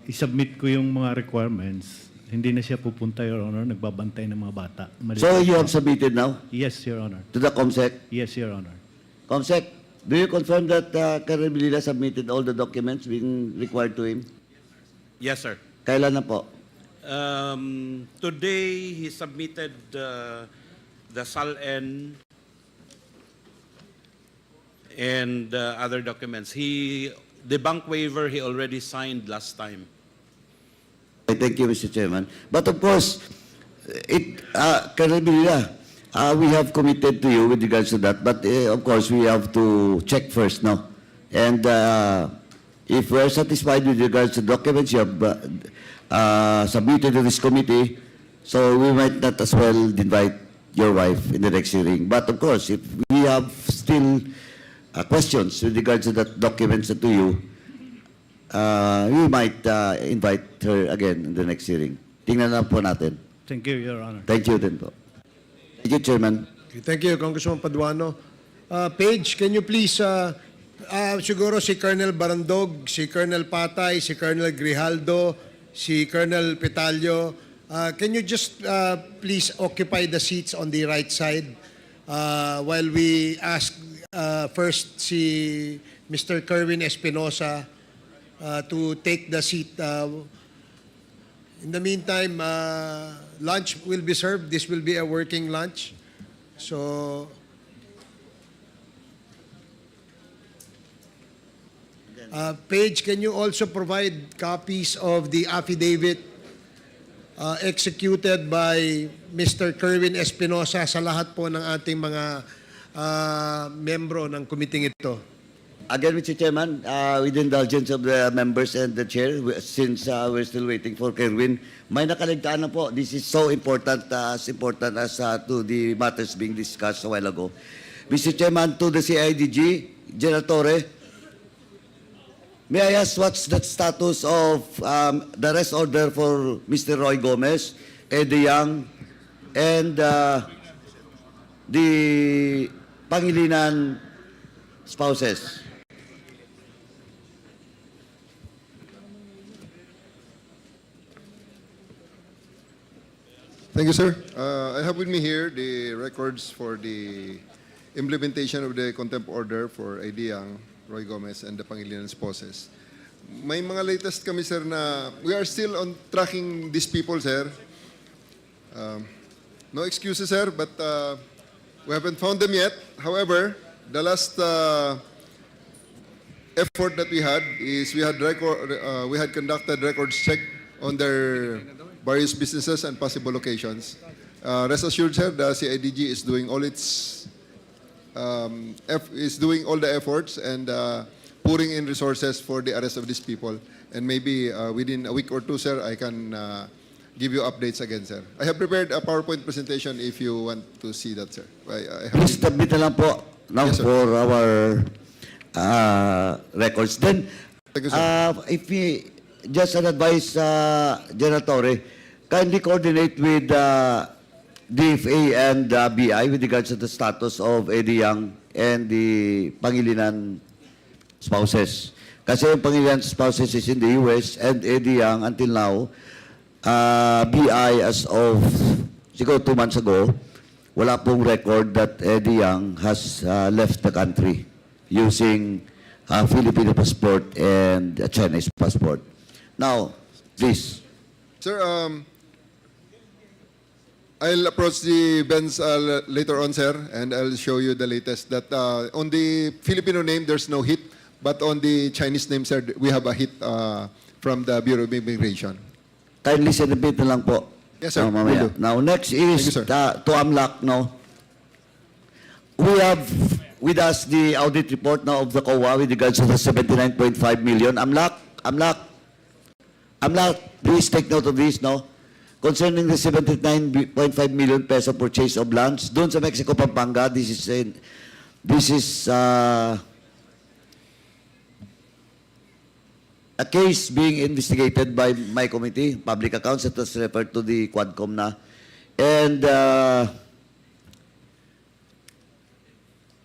isubmit ko yung mga requirements. Hindi na siya pupunta, Your Honor. Nagbabantay ng mga bata. So you have submitted now Yes, Your Honor. to the COMSEC? Yes, Your Honor. COMSEC, do you confirm that Colonel Bilila submitted all the documents being required to him? Yes, sir. Kailan na po? Today, he submitted the SALN and other documents. The bank waiver he already signed last time. Thank you, Mr. Chairman. But of course, Colonel Bilila, we have committed to you with regards to that. But of course, we have to check first now. And if we are satisfied with regards to documents you have submitted to this committee, so we might not as well invite your wife in the next hearing. But of course, if we have still questions with regards to that documents to you, we might invite her again in the next hearing. Tingnan lang po natin. Thank you, Your Honor. Thank you din po. Thank you, Chairman. Okay, thank you, Congressman Paduano. Paige, can you please, siguro si Colonel Barandog, si Colonel Patay, si Colonel Grijaldo, si Colonel Petalio, can you just please occupy the seats on the right side while we ask first si Mr. Kerwin Espinosa to take the seat. In the meantime, lunch will be served. This will be a working lunch. So, Paige, can you also provide copies of the affidavit executed by Mr. Kerwin Espinosa sa lahat po ng ating mga membro ng committee ito? Again, Mr. Chairman, with the indulgence of the members and the chair, since we're still waiting for Kerwin, may nakaligtaan na po. This is so important, as important as to the matters being discussed a while ago. Mr. Chairman, to the CIDG, General Torre, may I ask what's the status of the arrest order for Mr. Roy Gomez, Eddie Young, and the Pangilinan spouses? Thank you, sir. I have with me here the records for the implementation of the contempt order for A.D. Young, Roy Gomez, and the Pangilinan spouses. May mga latest kami, sir, na we are still on tracking these people, sir. No excuses, sir, but we haven't found them yet. However, the last effort that we had is we had conducted records check on their various businesses and possible locations. Rest assured, sir, the CIDG is doing all its doing all the efforts and pouring in resources for the arrest of these people. And maybe within a week or two, sir, I can give you updates again, sir. I have prepared a PowerPoint presentation if you want to see that, sir. Please submit na lang po now Yes, sir. for our records. Then, Thank you, sir. if we just an advice, General Torre, kindly coordinate with DFA and BI with regards to the status of Eddie Young and the Pangilinan spouses. Kasi yung Pangilinan spouses is in the US and Eddie Young until now, BI as of siguro 2 months ago, wala pong record that Eddie Young has left the country using Filipino passport and a Chinese passport. Now, please. Sir, I'll approach the Benz later on, sir, and I'll show you the latest. That on the Filipino name, there's no hit, but on the Chinese name, sir, we have a hit from the Bureau of Immigration. Kindly celebrate na lang po. Yes, sir. Mamaya. Will do. Now, next is Thank you, sir. to AMLAC, no? We have with us the audit report now of the COA with regards to the 79.5 million. AMLAC, please take note of this, no? Concerning the 79.5 million peso purchase of lands, doon sa Mexico, Pampanga, this is This is a case being investigated by my committee, Public Accounts, that was referred to the Quadcom na. And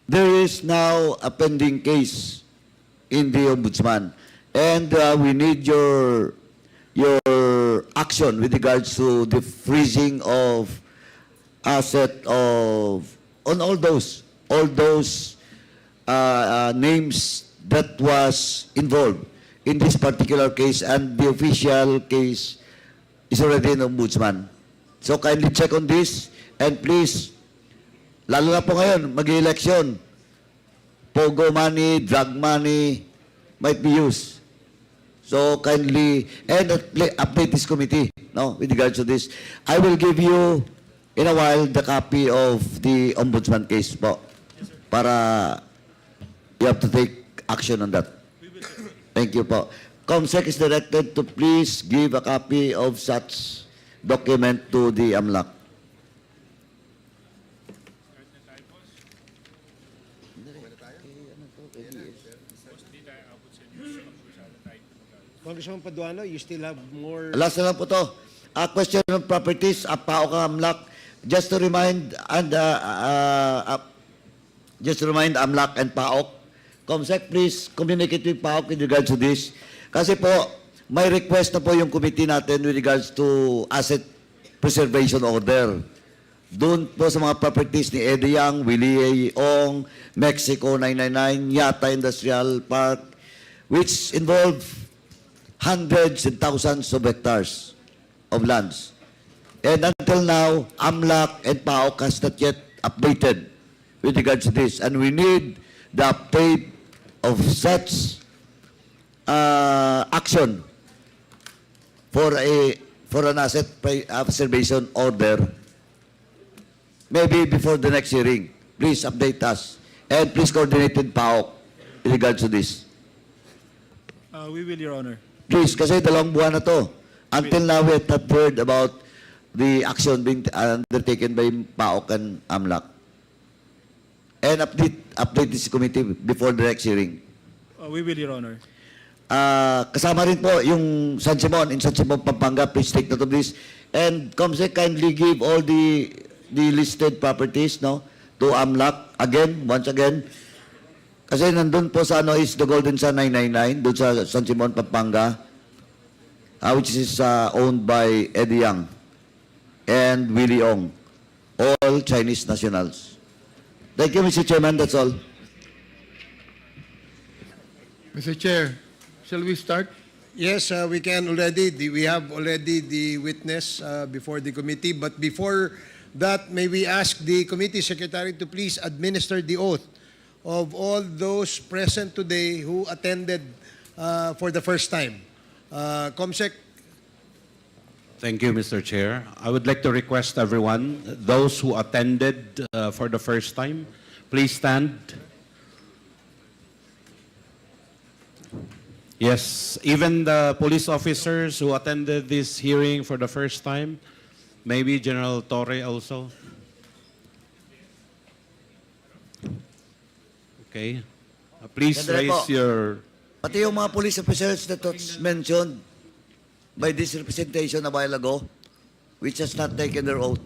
there is now a pending case in the Ombudsman. And we need your action with regards to the freezing of asset of on all those names that was involved in this particular case, and the official case is already in Ombudsman. So kindly check on this, and please, lalo na po ngayon, mag-election, pogo money, drug money might be used. So kindly, and update this committee, no, with regards to this. I will give you, in a while, the copy of the Ombudsman case po, para you have to take action on that. Thank you po. COMSEC is directed to please give a copy of such document to the AMLAC. Congressman Paduano, you still have more... Last na lang po to. A question of properties, PAO ka AMLAC. Just to remind AMLAC and PAO, COMSEC, please communicate with PAO with regards to this. Kasi po, may request na po yung committee natin with regards to asset preservation order. Doon po sa mga properties ni Eddie Yang, Willie Ong, Mexico 999, Yata Industrial Park, which involve hundreds and thousands of hectares of lands. And until now, AMLAC and PAO has not yet updated with regards to this. And we need the update of such action for an asset preservation order, maybe before the next hearing. Please update us. And please coordinate with PAO with regards to this. We will, Your Honor. Please, kasi 2 buwan na to. Until now, we have not heard about the action being undertaken by PAOK and AMLAC. And update this committee before the next hearing. We will, Your Honor. Kasama rin po yung San Simon, in San Simon, Pampanga. Please take note of this. And COMSEC, kindly give all the listed properties, no, to AMLAC. Again, once again. Kasi nandun po sa is the Golden Sun 999, doon sa San Simon, Pampanga, which is owned by Eddie Yang and Willie Ong, all Chinese nationals. Thank you, Mr. Chairman. That's all. Mr. Chair, shall we start? Yes, we can already. We have already the witness before the committee. But before that, may we ask the committee secretary to please administer the oath of all those present today who attended for the first time. COMSEC. Thank you, Mr. Chair. I would like to request everyone, those who attended for the first time, please stand. Yes, even the police officers who attended this hearing for the first time, maybe General Torre also. Okay. Please Sandali raise po. your... Pati yung mga police officers that was mentioned by this representation a while ago, which has not taken their oath.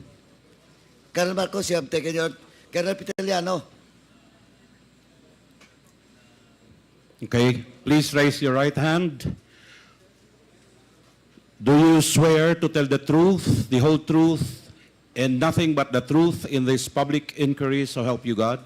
Colonel Marcos, you have taken your... Colonel Pitaliano. Okay, please raise your right hand. Do you swear to tell the truth, the whole truth, and nothing but the truth in this public inquiry, so help you God?